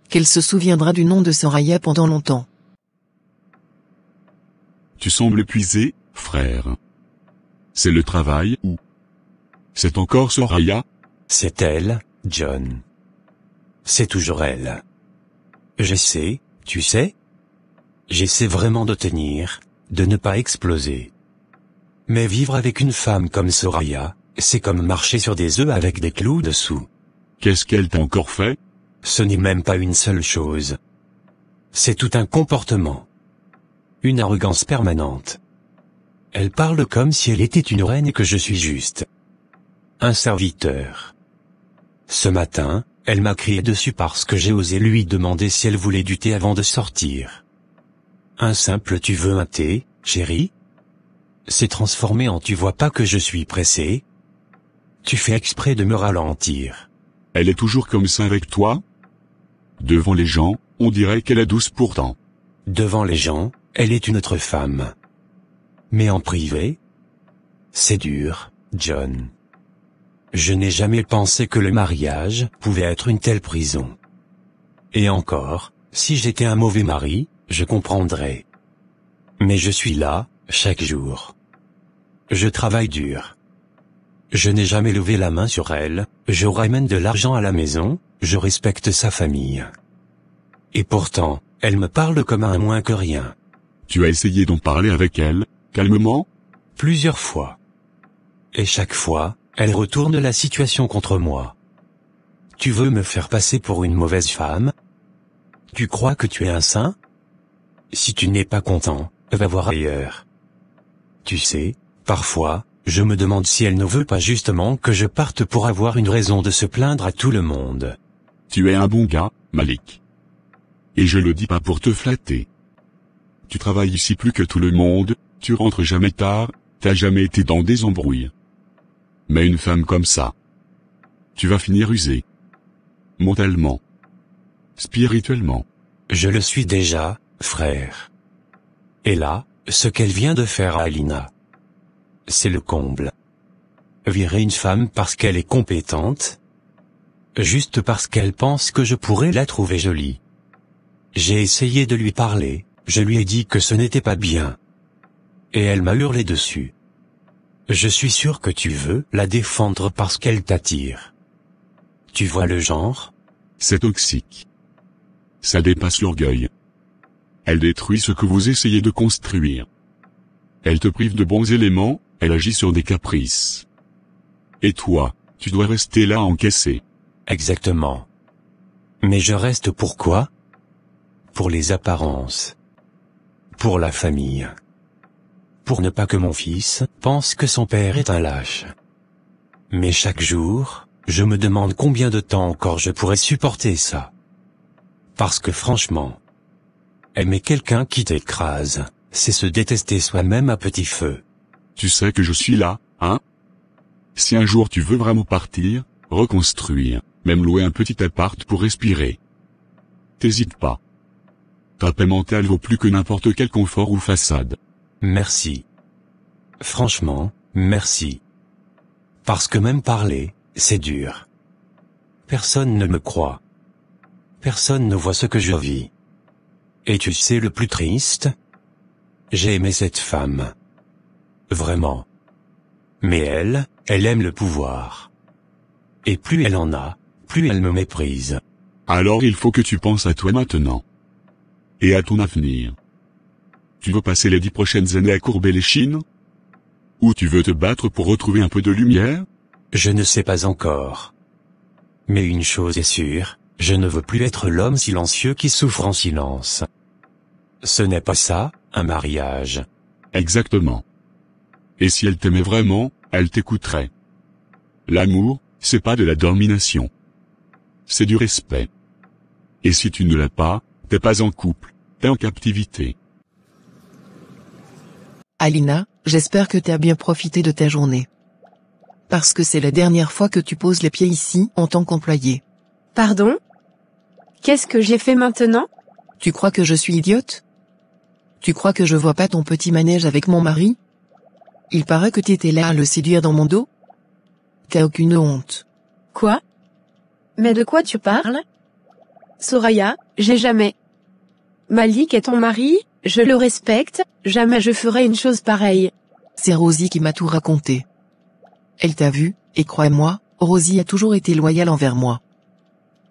Speaker 4: qu'elle se souviendra du nom de Soraya pendant longtemps.
Speaker 7: Tu sembles épuisé, frère. C'est le travail ou c'est encore Soraya?
Speaker 5: C'est elle, John. C'est toujours elle. J'essaie, tu sais. J'essaie vraiment de tenir, de ne pas exploser. Mais vivre avec une femme comme Soraya, c'est comme marcher sur des œufs avec des clous dessous.
Speaker 7: Qu'est-ce qu'elle t'a encore fait?
Speaker 5: Ce n'est même pas une seule chose. C'est tout un comportement. Une arrogance permanente. Elle parle comme si elle était une reine et que je suis juste un serviteur. Ce matin, elle m'a crié dessus parce que j'ai osé lui demander si elle voulait du thé avant de sortir. Un simple « tu veux un thé, chérie ?» s'est transformé en « tu vois pas que je suis pressé ?» Tu fais exprès de me ralentir.
Speaker 7: Elle est toujours comme ça avec toi? Devant les gens, on dirait qu'elle est douce pourtant.
Speaker 5: Devant les gens, elle est une autre femme. Mais en privé, c'est dur, John. Je n'ai jamais pensé que le mariage pouvait être une telle prison. Et encore, si j'étais un mauvais mari, je comprendrais. Mais je suis là, chaque jour. Je travaille dur. Je n'ai jamais levé la main sur elle, je ramène de l'argent à la maison, je respecte sa famille. Et pourtant, elle me parle comme un moins que rien.
Speaker 7: Tu as essayé d'en parler avec elle, calmement?
Speaker 5: Plusieurs fois. Et chaque fois, elle retourne la situation contre moi. Tu veux me faire passer pour une mauvaise femme? Tu crois que tu es un saint? Si tu n'es pas content, va voir ailleurs. Tu sais, parfois, je me demande si elle ne veut pas justement que je parte pour avoir une raison de se plaindre à tout le monde.
Speaker 7: Tu es un bon gars, Malik. Et je le dis pas pour te flatter. Tu travailles ici plus que tout le monde, tu rentres jamais tard, t'as jamais été dans des embrouilles. Mais une femme comme ça, tu vas finir usé. Mentalement. Spirituellement.
Speaker 5: Je le suis déjà, frère. Et là, ce qu'elle vient de faire à Alina, c'est le comble. Virer une femme parce qu'elle est compétente, juste parce qu'elle pense que je pourrais la trouver jolie. J'ai essayé de lui parler, je lui ai dit que ce n'était pas bien. Et elle m'a hurlé dessus. Je suis sûr que tu veux la défendre parce qu'elle t'attire. Tu vois le genre?
Speaker 7: C'est toxique. Ça dépasse l'orgueil. Elle détruit ce que vous essayez de construire. Elle te prive de bons éléments, elle agit sur des caprices. Et toi, tu dois rester là à encaisser.
Speaker 5: Exactement. Mais je reste pourquoi? Pour les apparences. Pour la famille. Pour ne pas que mon fils pense que son père est un lâche. Mais chaque jour, je me demande combien de temps encore je pourrais supporter ça. Parce que franchement, aimer quelqu'un qui t'écrase, c'est se détester soi-même à petit feu.
Speaker 7: Tu sais que je suis là, hein? Si un jour tu veux vraiment partir, reconstruire, même louer un petit appart pour respirer, t'hésites pas. Ta paix mentale vaut plus que n'importe quel confort ou façade.
Speaker 5: Merci. Franchement, merci. Parce que même parler, c'est dur. Personne ne me croit. Personne ne voit ce que je vis. Et tu sais le plus triste? J'ai aimé cette femme. Vraiment. Mais elle aime le pouvoir. Et plus elle en a, plus elle me méprise.
Speaker 7: Alors il faut que tu penses à toi maintenant. Et à ton avenir. Tu veux passer les 10 prochaines années à courber les chines? Ou tu veux te battre pour retrouver un peu de lumière?
Speaker 5: Je ne sais pas encore. Mais une chose est sûre, je ne veux plus être l'homme silencieux qui souffre en silence. Ce n'est pas ça, un mariage.
Speaker 7: Exactement. Et si elle t'aimait vraiment, elle t'écouterait. L'amour, c'est pas de la domination. C'est du respect. Et si tu ne l'as pas, t'es pas en couple, t'es en captivité.
Speaker 4: Alina, j'espère que t'as bien profité de ta journée. Parce que c'est la dernière fois que tu poses les pieds ici en tant qu'employé.
Speaker 1: Pardon? Qu'est-ce que j'ai fait maintenant?
Speaker 4: Tu crois que je suis idiote? Tu crois que je vois pas ton petit manège avec mon mari? Il paraît que t'étais là à le séduire dans mon dos? T'as aucune honte.
Speaker 1: Quoi? Mais de quoi tu parles? Soraya, j'ai jamais. Malik est ton mari, je le respecte, jamais je ferai une chose pareille.
Speaker 4: C'est Rosie qui m'a tout raconté. Elle t'a vu, et crois-moi, Rosie a toujours été loyale envers moi.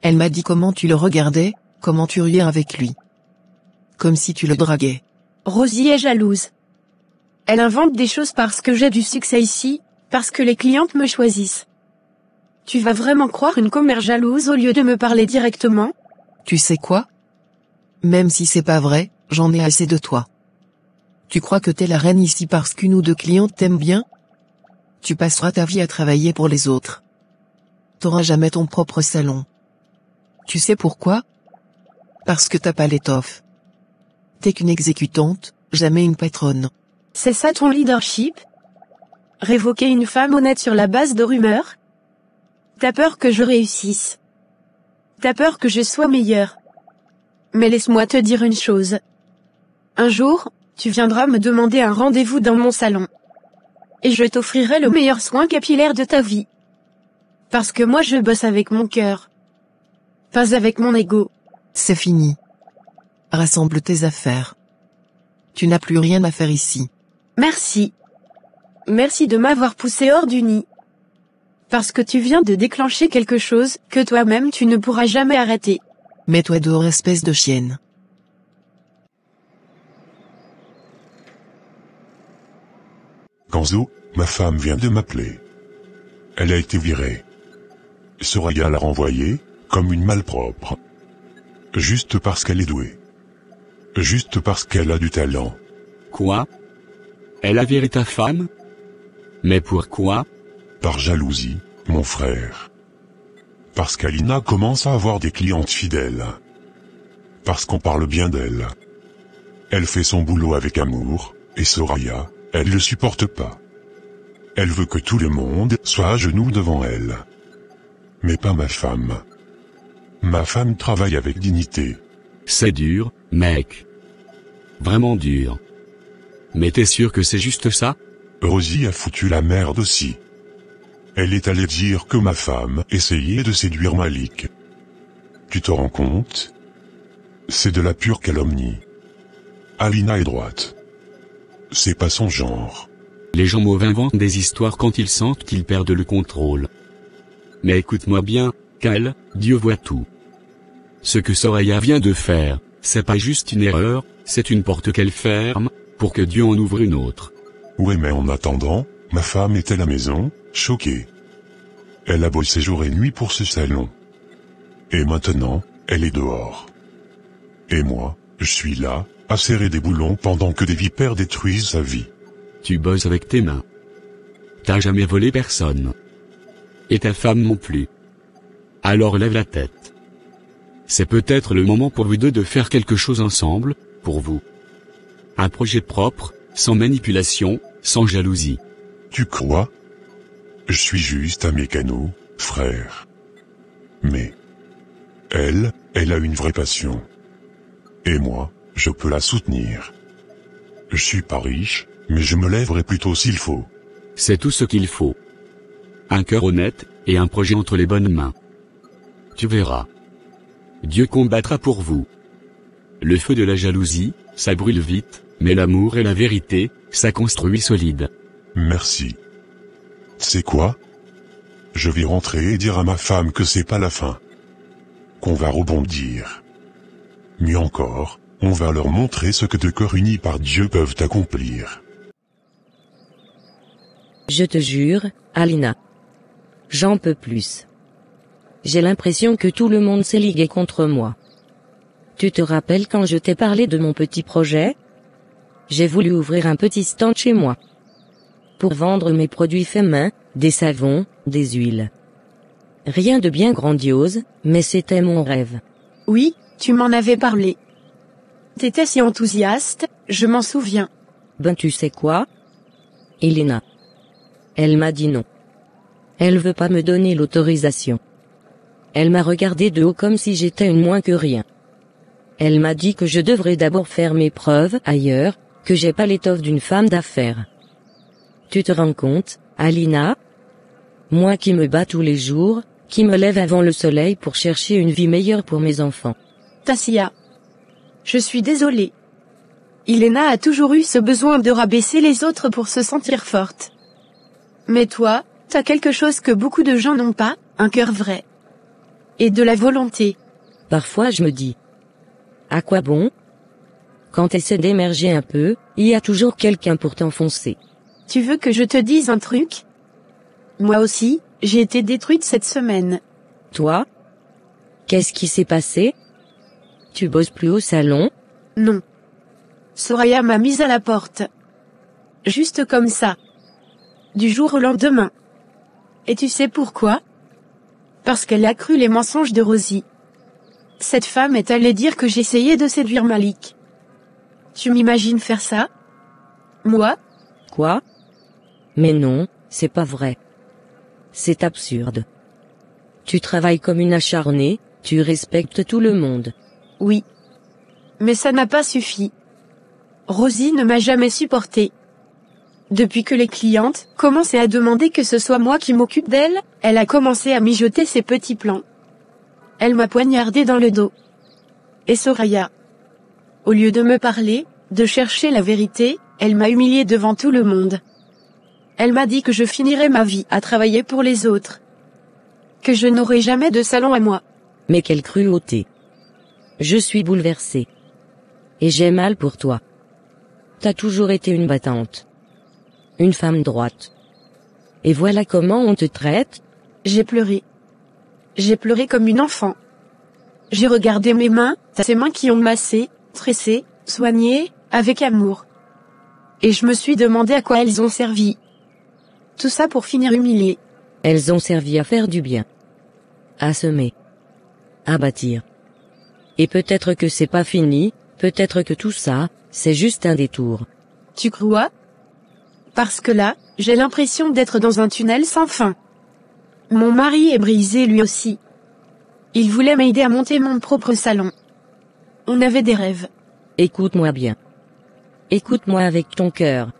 Speaker 4: Elle m'a dit comment tu le regardais, comment tu riais avec lui. Comme si tu le draguais.
Speaker 1: Rosie est jalouse. Elle invente des choses parce que j'ai du succès ici, parce que les clientes me choisissent. Tu vas vraiment croire une commère jalouse au lieu de me parler directement?
Speaker 4: Tu sais quoi? Même si c'est pas vrai, j'en ai assez de toi. Tu crois que t'es la reine ici parce qu'une ou deux clientes t'aiment bien? Tu passeras ta vie à travailler pour les autres. T'auras jamais ton propre salon. Tu sais pourquoi? Parce que t'as pas l'étoffe. T'es qu'une exécutante, jamais une patronne.
Speaker 1: C'est ça ton leadership? Révoquer une femme honnête sur la base de rumeurs? T'as peur que je réussisse. T'as peur que je sois meilleure. Mais laisse-moi te dire une chose. Un jour, tu viendras me demander un rendez-vous dans mon salon. Et je t'offrirai le meilleur soin capillaire de ta vie. Parce que moi je bosse avec mon cœur. Pas avec mon ego.
Speaker 4: C'est fini. Rassemble tes affaires. Tu n'as plus rien à faire ici.
Speaker 1: Merci. Merci de m'avoir poussé hors du nid. Parce que tu viens de déclencher quelque chose que toi-même tu ne pourras jamais arrêter.
Speaker 4: Mets-toi dehors, espèce de chienne.
Speaker 10: Kanzo, ma femme vient de m'appeler. Elle a été virée. Soraya l'a renvoyée, comme une malpropre. Juste parce qu'elle est douée. Juste parce qu'elle a du talent.
Speaker 5: Quoi? Elle a viré ta femme? Mais pourquoi?
Speaker 10: Par jalousie, mon frère. Parce qu'Alina commence à avoir des clientes fidèles. Parce qu'on parle bien d'elle. Elle fait son boulot avec amour, et Soraya, elle le supporte pas. Elle veut que tout le monde soit à genoux devant elle. Mais pas ma femme. Ma femme travaille avec dignité.
Speaker 5: C'est dur, mec. Vraiment dur. Mais t'es sûr que c'est juste ça?
Speaker 10: Rosie a foutu la merde aussi. Elle est allée dire que ma femme essayait de séduire Malik. Tu te rends compte? C'est de la pure calomnie. Alina est droite. C'est pas son genre.
Speaker 5: Les gens mauvais inventent des histoires quand ils sentent qu'ils perdent le contrôle. Mais écoute-moi bien, Kyle, Dieu voit tout. Ce que Soraya vient de faire, c'est pas juste une erreur, c'est une porte qu'elle ferme, pour que Dieu en ouvre une autre.
Speaker 10: Ouais, mais en attendant, ma femme est à la maison, choquée. Elle a bossé jour et nuit pour ce salon. Et maintenant, elle est dehors. Et moi, je suis là, à serrer des boulons pendant que des vipères détruisent sa vie.
Speaker 5: Tu bosses avec tes mains. T'as jamais volé personne. Et ta femme non plus. Alors lève la tête. C'est peut-être le moment pour vous deux de faire quelque chose ensemble, pour vous. Un projet propre, sans manipulation, sans jalousie.
Speaker 10: Tu crois? Je suis juste un mécano, frère. Mais elle a une vraie passion. Et moi, je peux la soutenir. Je suis pas riche, mais je me lèverai plutôt s'il faut.
Speaker 5: C'est tout ce qu'il faut. Un cœur honnête, et un projet entre les bonnes mains. Tu verras. Dieu combattra pour vous. Le feu de la jalousie, ça brûle vite, mais l'amour et la vérité, ça construit solide.
Speaker 10: Merci. C'est quoi? Je vais rentrer et dire à ma femme que c'est pas la fin. Qu'on va rebondir. Mieux encore, on va leur montrer ce que deux cœurs unis par Dieu peuvent accomplir.
Speaker 6: Je te jure, Alina. J'en peux plus. J'ai l'impression que tout le monde s'est ligué contre moi. Tu te rappelles quand je t'ai parlé de mon petit projet? J'ai voulu ouvrir un petit stand chez moi. Pour vendre mes produits faits main, des savons, des huiles. Rien de bien grandiose, mais c'était mon rêve.
Speaker 1: Oui, tu m'en avais parlé. T'étais si enthousiaste, je m'en souviens.
Speaker 6: Ben tu sais quoi? Elena. Elle m'a dit non. Elle veut pas me donner l'autorisation. Elle m'a regardé de haut comme si j'étais une moins que rien. Elle m'a dit que je devrais d'abord faire mes preuves ailleurs, que j'ai pas l'étoffe d'une femme d'affaires. Tu te rends compte, Alina? Moi qui me bats tous les jours, qui me lève avant le soleil pour chercher une vie meilleure pour mes enfants.
Speaker 1: Tassia. Je suis désolée. Ilena a toujours eu ce besoin de rabaisser les autres pour se sentir forte. Mais toi, t'as quelque chose que beaucoup de gens n'ont pas, un cœur vrai. Et de la volonté.
Speaker 6: Parfois je me dis. À quoi bon? Quand t'essaies d'émerger un peu, il y a toujours quelqu'un pour t'enfoncer.
Speaker 1: Tu veux que je te dise un truc? Moi aussi, j'ai été détruite cette semaine.
Speaker 6: Toi? Qu'est-ce qui s'est passé? Tu bosses plus au salon?
Speaker 1: Non. Soraya m'a mise à la porte. Juste comme ça. Du jour au lendemain. Et tu sais pourquoi? Parce qu'elle a cru les mensonges de Rosie. Cette femme est allée dire que j'essayais de séduire Malik. Tu m'imagines faire ça? Moi?
Speaker 6: Quoi? Mais non, c'est pas vrai. C'est absurde. Tu travailles comme une acharnée, tu respectes tout le monde.
Speaker 1: Oui. Mais ça n'a pas suffi. Rosie ne m'a jamais supportée. Depuis que les clientes commençaient à demander que ce soit moi qui m'occupe d'elle, elle a commencé à mijoter ses petits plans. Elle m'a poignardé dans le dos. Et Soraya. Au lieu de me parler, de chercher la vérité, elle m'a humiliée devant tout le monde. Elle m'a dit que je finirais ma vie à travailler pour les autres. Que je n'aurais jamais de salon à moi.
Speaker 6: Mais quelle cruauté. Je suis bouleversée. Et j'ai mal pour toi. T'as toujours été une battante. Une femme droite. Et voilà comment on te traite?
Speaker 1: J'ai pleuré. J'ai pleuré comme une enfant. J'ai regardé mes mains, ces mains qui ont massé, tressé, soigné, avec amour. Et je me suis demandé à quoi elles ont servi. Tout ça pour finir humiliée.
Speaker 6: Elles ont servi à faire du bien. À semer. À bâtir. Et peut-être que c'est pas fini, peut-être que tout ça, c'est juste un détour.
Speaker 1: Tu crois? Parce que là, j'ai l'impression d'être dans un tunnel sans fin. Mon mari est brisé lui aussi. Il voulait m'aider à monter mon propre salon. On avait des rêves.
Speaker 6: Écoute-moi bien. Écoute-moi avec ton cœur.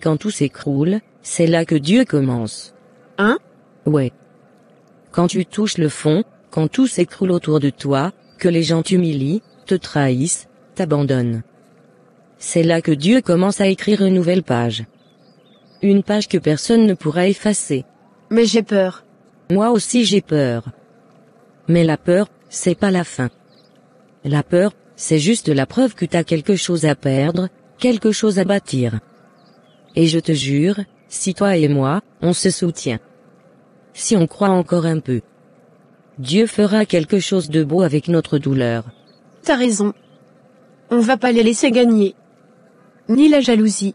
Speaker 6: Quand tout s'écroule, c'est là que Dieu commence.
Speaker 1: Hein?
Speaker 6: Ouais. Quand tu touches le fond, quand tout s'écroule autour de toi, que les gens t'humilient, te trahissent, t'abandonnent. C'est là que Dieu commence à écrire une nouvelle page. Une page que personne ne pourra effacer.
Speaker 1: Mais j'ai peur.
Speaker 6: Moi aussi j'ai peur. Mais la peur, c'est pas la fin. La peur, c'est juste la preuve que t'as quelque chose à perdre, quelque chose à bâtir. Et je te jure, si toi et moi, on se soutient. Si on croit encore un peu. Dieu fera quelque chose de beau avec notre douleur.
Speaker 1: T'as raison. On va pas les laisser gagner. Ni la jalousie.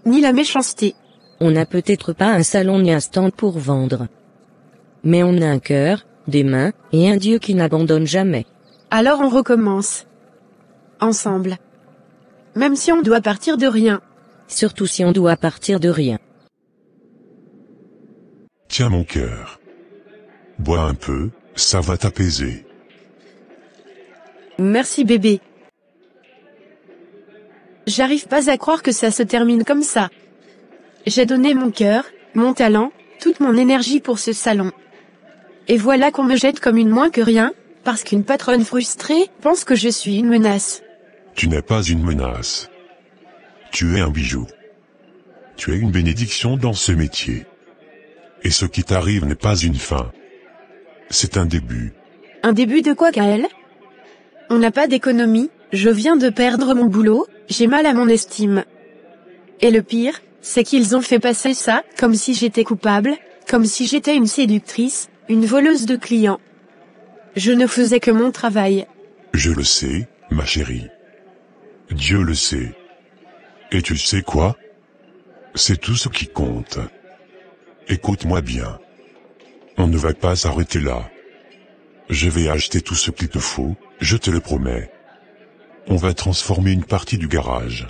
Speaker 1: Ni la méchanceté.
Speaker 6: On n'a peut-être pas un salon ni un stand pour vendre. Mais on a un cœur, des mains, et un Dieu qui n'abandonne jamais.
Speaker 1: Alors on recommence. Ensemble. Même si on doit partir de rien.
Speaker 6: Surtout si on doit partir de rien.
Speaker 10: Tiens mon cœur. Bois un peu, ça va t'apaiser.
Speaker 1: Merci bébé. J'arrive pas à croire que ça se termine comme ça. J'ai donné mon cœur, mon talent, toute mon énergie pour ce salon. Et voilà qu'on me jette comme une moins que rien, parce qu'une patronne frustrée pense que je suis une menace.
Speaker 10: Tu n'es pas une menace. Tu es un bijou. Tu es une bénédiction dans ce métier. Et ce qui t'arrive n'est pas une fin. C'est un début.
Speaker 1: Un début de quoi, Gaël? On n'a pas d'économie, je viens de perdre mon boulot, j'ai mal à mon estime. Et le pire, c'est qu'ils ont fait passer ça, comme si j'étais coupable, comme si j'étais une séductrice, une voleuse de clients. Je ne faisais que mon travail.
Speaker 10: Je le sais, ma chérie. Dieu le sait. Et tu sais quoi? C'est tout ce qui compte. Écoute-moi bien. On ne va pas s'arrêter là. Je vais acheter tout ce qu'il te faut, je te le promets. On va transformer une partie du garage.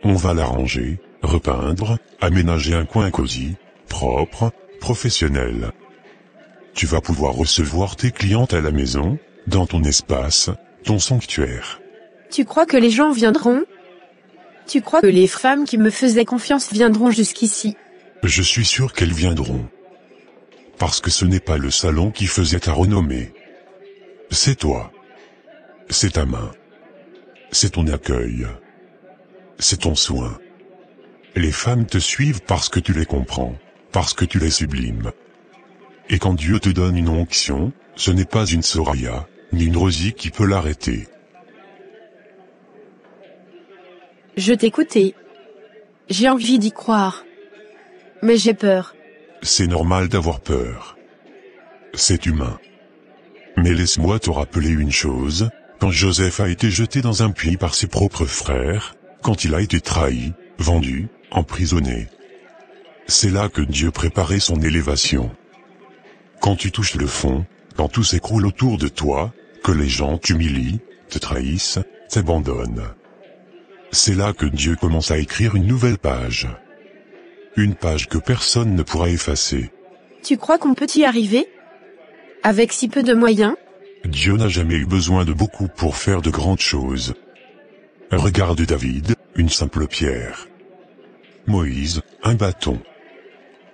Speaker 10: On va l'arranger, repeindre, aménager un coin cosy, propre, professionnel. Tu vas pouvoir recevoir tes clientes à la maison, dans ton espace, ton sanctuaire.
Speaker 1: Tu crois que les gens viendront? Tu crois que les femmes qui me faisaient confiance viendront jusqu'ici?
Speaker 10: Je suis sûr qu'elles viendront. Parce que ce n'est pas le salon qui faisait ta renommée. C'est toi. C'est ta main. C'est ton accueil. C'est ton soin. Les femmes te suivent parce que tu les comprends, parce que tu les sublimes. Et quand Dieu te donne une onction, ce n'est pas une Soraya, ni une Rosie qui peut l'arrêter.
Speaker 1: Je t'écoutais. J'ai envie d'y croire. Mais j'ai peur.
Speaker 10: C'est normal d'avoir peur. C'est humain. Mais laisse-moi te rappeler une chose, quand Joseph a été jeté dans un puits par ses propres frères, quand il a été trahi, vendu, emprisonné. C'est là que Dieu préparait son élévation. Quand tu touches le fond, quand tout s'écroule autour de toi, que les gens t'humilient, te trahissent, t'abandonnent. C'est là que Dieu commence à écrire une nouvelle page. Une page que personne ne pourra effacer.
Speaker 1: Tu crois qu'on peut y arriver? Avec si peu de moyens?
Speaker 10: Dieu n'a jamais eu besoin de beaucoup pour faire de grandes choses. Regarde David, une simple pierre. Moïse, un bâton.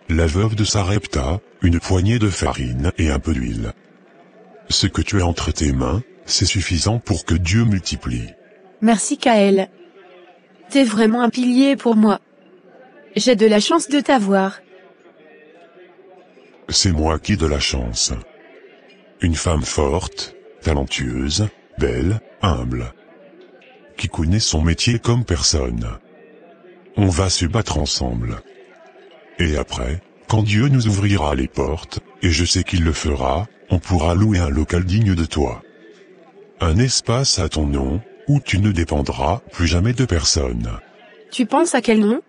Speaker 10: La veuve de Sarepta, une poignée de farine et un peu d'huile. Ce que tu as entre tes mains, c'est suffisant pour que Dieu multiplie.
Speaker 1: Merci Kaël. T'es vraiment un pilier pour moi. J'ai de la chance de t'avoir.
Speaker 10: C'est moi qui ai de la chance. Une femme forte, talentueuse, belle, humble. Qui connaît son métier comme personne. On va se battre ensemble. Et après, quand Dieu nous ouvrira les portes, et je sais qu'il le fera, on pourra louer un local digne de toi. Un espace à ton nom, où tu ne dépendras plus jamais de personne.
Speaker 1: Tu penses à quel nom?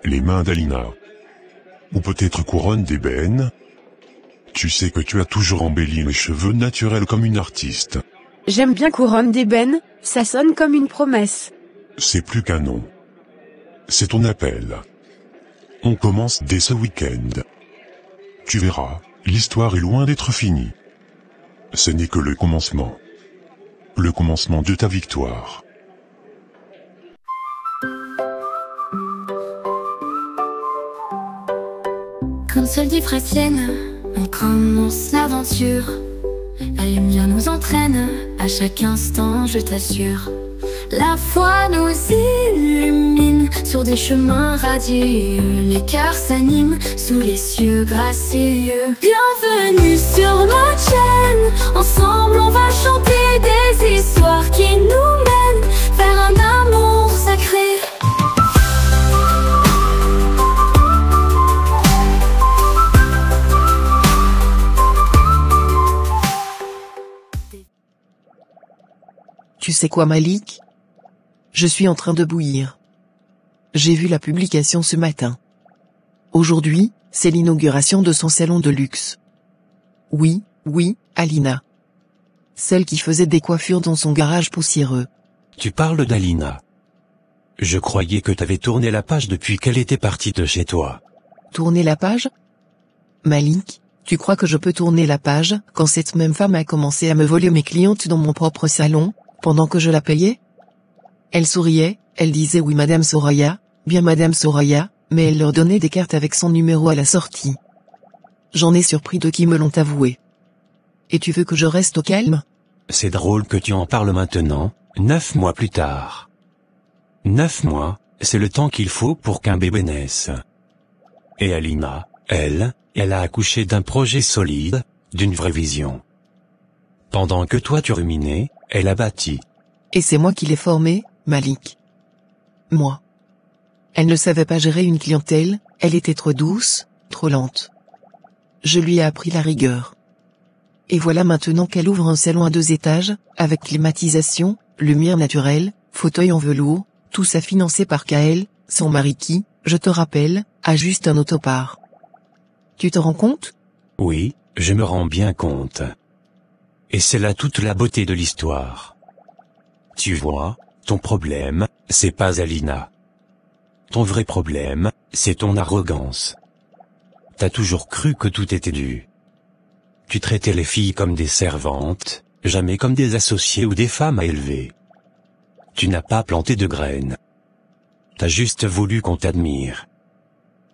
Speaker 10: Les mains d'Alina. Ou peut-être couronne d'ébène. Tu sais que tu as toujours embelli mes cheveux naturels comme une artiste.
Speaker 1: J'aime bien couronne d'ébène, ça sonne comme une promesse.
Speaker 10: C'est plus qu'un nom. C'est ton appel. On commence dès ce week-end. Tu verras, l'histoire est loin d'être finie. Ce n'est que le commencement. Le commencement de ta victoire.
Speaker 11: Comme seul dit Francienne, on commence l'aventure. La lumière nous entraîne, à chaque instant je t'assure. La foi nous illumine, sur des chemins radieux. Les cœurs s'animent, sous les cieux gracieux. Bienvenue sur notre chaîne, ensemble on va chanter des histoires qui nous mènent vers un amour sacré.
Speaker 4: Tu sais quoi Malik? Je suis en train de bouillir. J'ai vu la publication ce matin. Aujourd'hui, c'est l'inauguration de son salon de luxe. Oui, Alina. Celle qui faisait des coiffures dans son garage poussiéreux.
Speaker 5: Tu parles d'Alina. Je croyais que t'avais tourné la page depuis qu'elle était partie de chez toi.
Speaker 4: Tourner la page? Malik, tu crois que je peux tourner la page quand cette même femme a commencé à me voler mes clientes dans mon propre salon, pendant que je la payais? Elle souriait, elle disait oui Madame Soraya, bien Madame Soraya, mais elle leur donnait des cartes avec son numéro à la sortie. J'en ai surpris deux qui me l'ont avoué. Et tu veux que je reste au calme?
Speaker 5: C'est drôle que tu en parles maintenant, 9 mois plus tard. 9 mois, c'est le temps qu'il faut pour qu'un bébé naisse. Et Alina, elle a accouché d'un projet solide, d'une vraie vision. Pendant que toi tu ruminais, elle a bâti.
Speaker 4: Et c'est moi qui l'ai formée, Malik. Moi. Elle ne savait pas gérer une clientèle, elle était trop douce, trop lente. Je lui ai appris la rigueur. Et voilà maintenant qu'elle ouvre un salon à 2 étages, avec climatisation, lumière naturelle, fauteuil en velours, tout ça financé par Kaël, son mari qui, je te rappelle, a juste un autopar. Tu te rends compte?
Speaker 5: Oui, je me rends bien compte. Et c'est là toute la beauté de l'histoire. Tu vois, ton problème, c'est pas Alina. Ton vrai problème, c'est ton arrogance. T'as toujours cru que tout était dû. Tu traitais les filles comme des servantes, jamais comme des associées ou des femmes à élever. Tu n'as pas planté de graines. T'as juste voulu qu'on t'admire.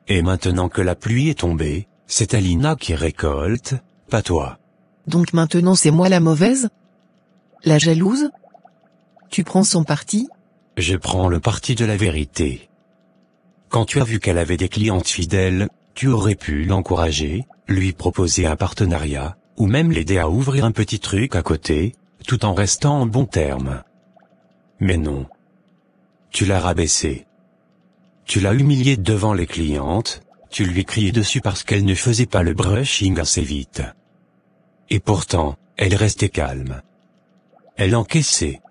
Speaker 5: Et maintenant que la pluie est tombée, c'est Alina qui récolte, pas toi.
Speaker 4: Donc maintenant c'est moi la mauvaise? La jalouse? Tu prends son parti?
Speaker 5: Je prends le parti de la vérité. Quand tu as vu qu'elle avait des clientes fidèles, tu aurais pu l'encourager, lui proposer un partenariat, ou même l'aider à ouvrir un petit truc à côté, tout en restant en bons termes. Mais non. Tu l'as rabaissée. Tu l'as humiliée devant les clientes, tu lui criais dessus parce qu'elle ne faisait pas le brushing assez vite. Et pourtant, elle restait calme. Elle encaissait.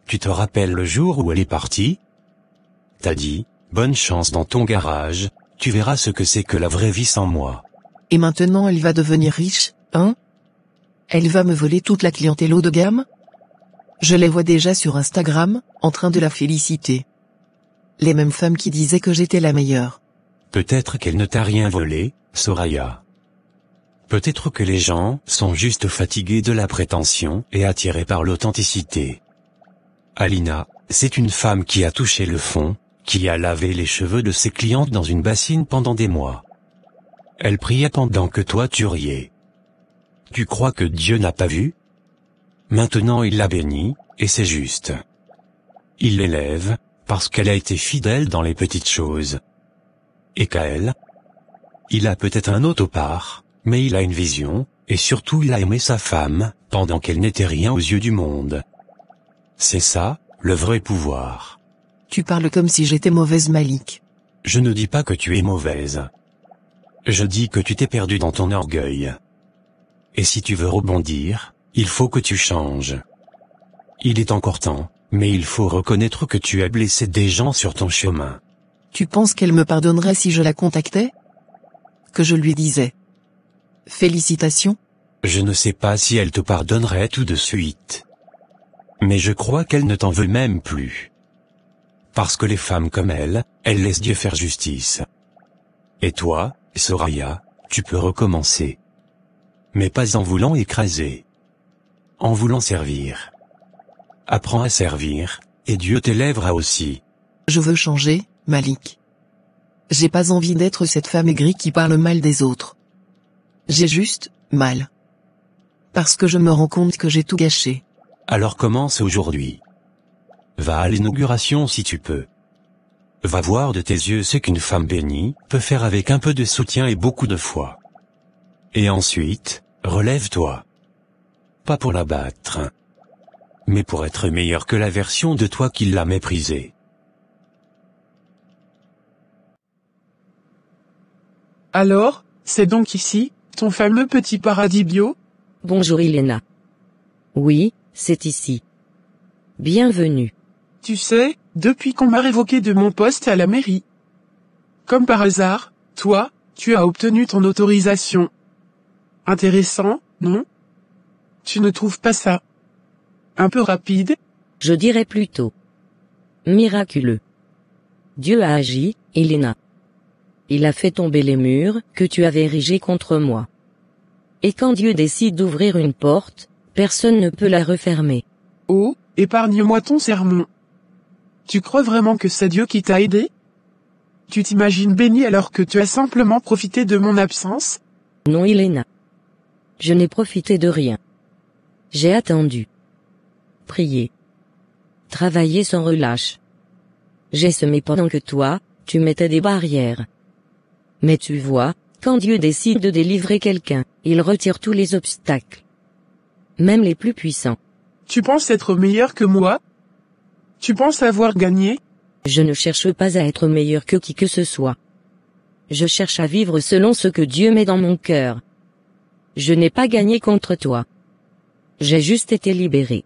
Speaker 5: Tu te rappelles le jour où elle est partie? T'as dit, bonne chance dans ton garage, tu verras ce que c'est que la vraie vie sans moi.
Speaker 4: Et maintenant elle va devenir riche, hein? Elle va me voler toute la clientèle haut de gamme? Je les vois déjà sur Instagram, en train de la féliciter. Les mêmes femmes qui disaient que j'étais la meilleure.
Speaker 5: Peut-être qu'elle ne t'a rien volé, Soraya. Peut-être que les gens sont juste fatigués de la prétention et attirés par l'authenticité. Alina, c'est une femme qui a touché le fond, qui a lavé les cheveux de ses clientes dans une bassine pendant des mois. Elle priait pendant que toi tu riais. Tu crois que Dieu n'a pas vu? Maintenant il l'a bénie, et c'est juste. Il l'élève, parce qu'elle a été fidèle dans les petites choses. Et qu'à elle? Il a peut-être un autopart, mais il a une vision, et surtout il a aimé sa femme, pendant qu'elle n'était rien aux yeux du monde. C'est ça, le vrai pouvoir.
Speaker 4: Tu parles comme si j'étais mauvaise, Malik.
Speaker 5: Je ne dis pas que tu es mauvaise. Je dis que tu t'es perdu dans ton orgueil. Et si tu veux rebondir, il faut que tu changes. Il est encore temps, mais il faut reconnaître que tu as blessé des gens sur ton chemin.
Speaker 4: Tu penses qu'elle me pardonnerait si je la contactais? Que je lui disais félicitations?
Speaker 5: Je ne sais pas si elle te pardonnerait tout de suite. Mais je crois qu'elle ne t'en veut même plus. Parce que les femmes comme elle laissent Dieu faire justice. Et toi, Soraya, tu peux recommencer. Mais pas en voulant écraser. En voulant servir. Apprends à servir, et Dieu t'élèvera aussi.
Speaker 4: Je veux changer, Malik. J'ai pas envie d'être cette femme aigrie qui parle mal des autres. J'ai juste mal. Parce que je me rends compte que j'ai tout gâché.
Speaker 5: Alors commence aujourd'hui. Va à l'inauguration si tu peux. Va voir de tes yeux ce qu'une femme bénie peut faire avec un peu de soutien et beaucoup de foi. Et ensuite, relève-toi. Pas pour la battre, mais pour être meilleur que la version de toi qui l'a méprisée.
Speaker 8: Alors, c'est donc ici, ton fameux petit paradis bio?
Speaker 6: Bonjour Elena. Oui, c'est ici. Bienvenue.
Speaker 8: Tu sais, depuis qu'on m'a révoqué de mon poste à la mairie. Comme par hasard, toi, tu as obtenu ton autorisation. Intéressant, non? Tu ne trouves pas ça un peu rapide?
Speaker 6: Je dirais plutôt miraculeux. Dieu a agi, Elena. Il a fait tomber les murs que tu avais érigés contre moi. Et quand Dieu décide d'ouvrir une porte, personne ne peut la refermer.
Speaker 8: Oh, épargne-moi ton sermon. Tu crois vraiment que c'est Dieu qui t'a aidé? Tu t'imagines béni alors que tu as simplement profité de mon absence?
Speaker 6: Non, Elena. Je n'ai profité de rien. J'ai attendu. Prié. Travaillé sans relâche. J'ai semé pendant que toi, tu mettais des barrières. Mais tu vois, quand Dieu décide de délivrer quelqu'un, il retire tous les obstacles. Même les plus puissants.
Speaker 8: Tu penses être meilleur que moi? Tu penses avoir gagné?
Speaker 6: Je ne cherche pas à être meilleur que qui que ce soit. Je cherche à vivre selon ce que Dieu met dans mon cœur. Je n'ai pas gagné contre toi. J'ai juste été libéré.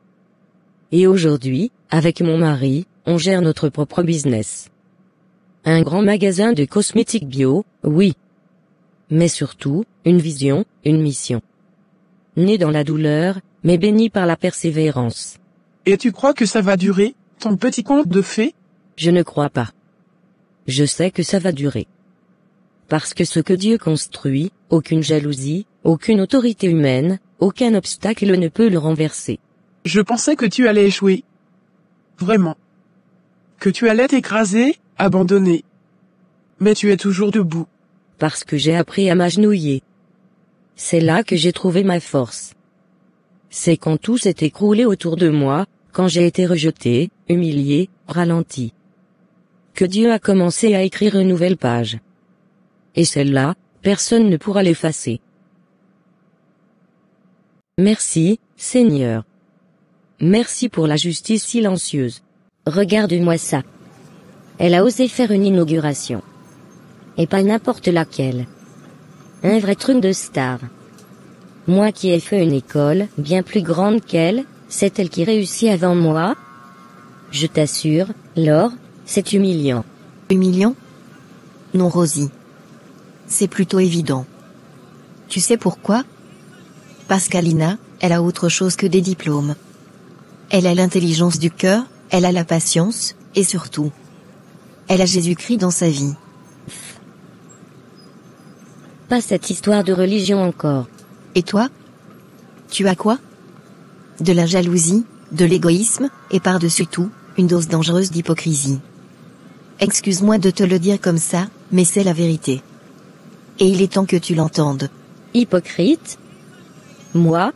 Speaker 6: Et aujourd'hui, avec mon mari, on gère notre propre business. Un grand magasin de cosmétiques bio, oui. Mais surtout, une vision, une mission. Né dans la douleur, mais béni par la persévérance.
Speaker 8: Et tu crois que ça va durer, ton petit conte de fées?
Speaker 6: Je ne crois pas. Je sais que ça va durer. Parce que ce que Dieu construit, aucune jalousie, Aucune autorité humaine, aucun obstacle ne peut le renverser.
Speaker 8: Je pensais que tu allais échouer. Vraiment. Que tu allais t'écraser, abandonner. Mais tu es toujours debout.
Speaker 6: Parce que j'ai appris à m'agenouiller. C'est là que j'ai trouvé ma force. C'est quand tout s'est écroulé autour de moi, quand j'ai été rejeté, humilié, ralenti, que Dieu a commencé à écrire une nouvelle page. Et celle-là, personne ne pourra l'effacer. Merci, Seigneur. Merci pour la justice silencieuse. Regarde-moi ça. Elle a osé faire une inauguration. Et pas n'importe laquelle. Un vrai truc de star. Moi qui ai fait une école bien plus grande qu'elle, c'est elle qui réussit avant moi. Je t'assure, Laure, c'est humiliant.
Speaker 9: Humiliant? Non, Rosie. C'est plutôt évident. Tu sais pourquoi? Parce qu'Alina, elle a autre chose que des diplômes. Elle a l'intelligence du cœur, elle a la patience, et surtout, elle a Jésus-Christ dans sa vie.
Speaker 6: Pas cette histoire de religion encore.
Speaker 9: Et toi? Tu as quoi? De la jalousie, de l'égoïsme, et par-dessus tout, une dose dangereuse d'hypocrisie. Excuse-moi de te le dire comme ça, mais c'est la vérité. Et il est temps que tu l'entendes.
Speaker 6: Hypocrite? Moi?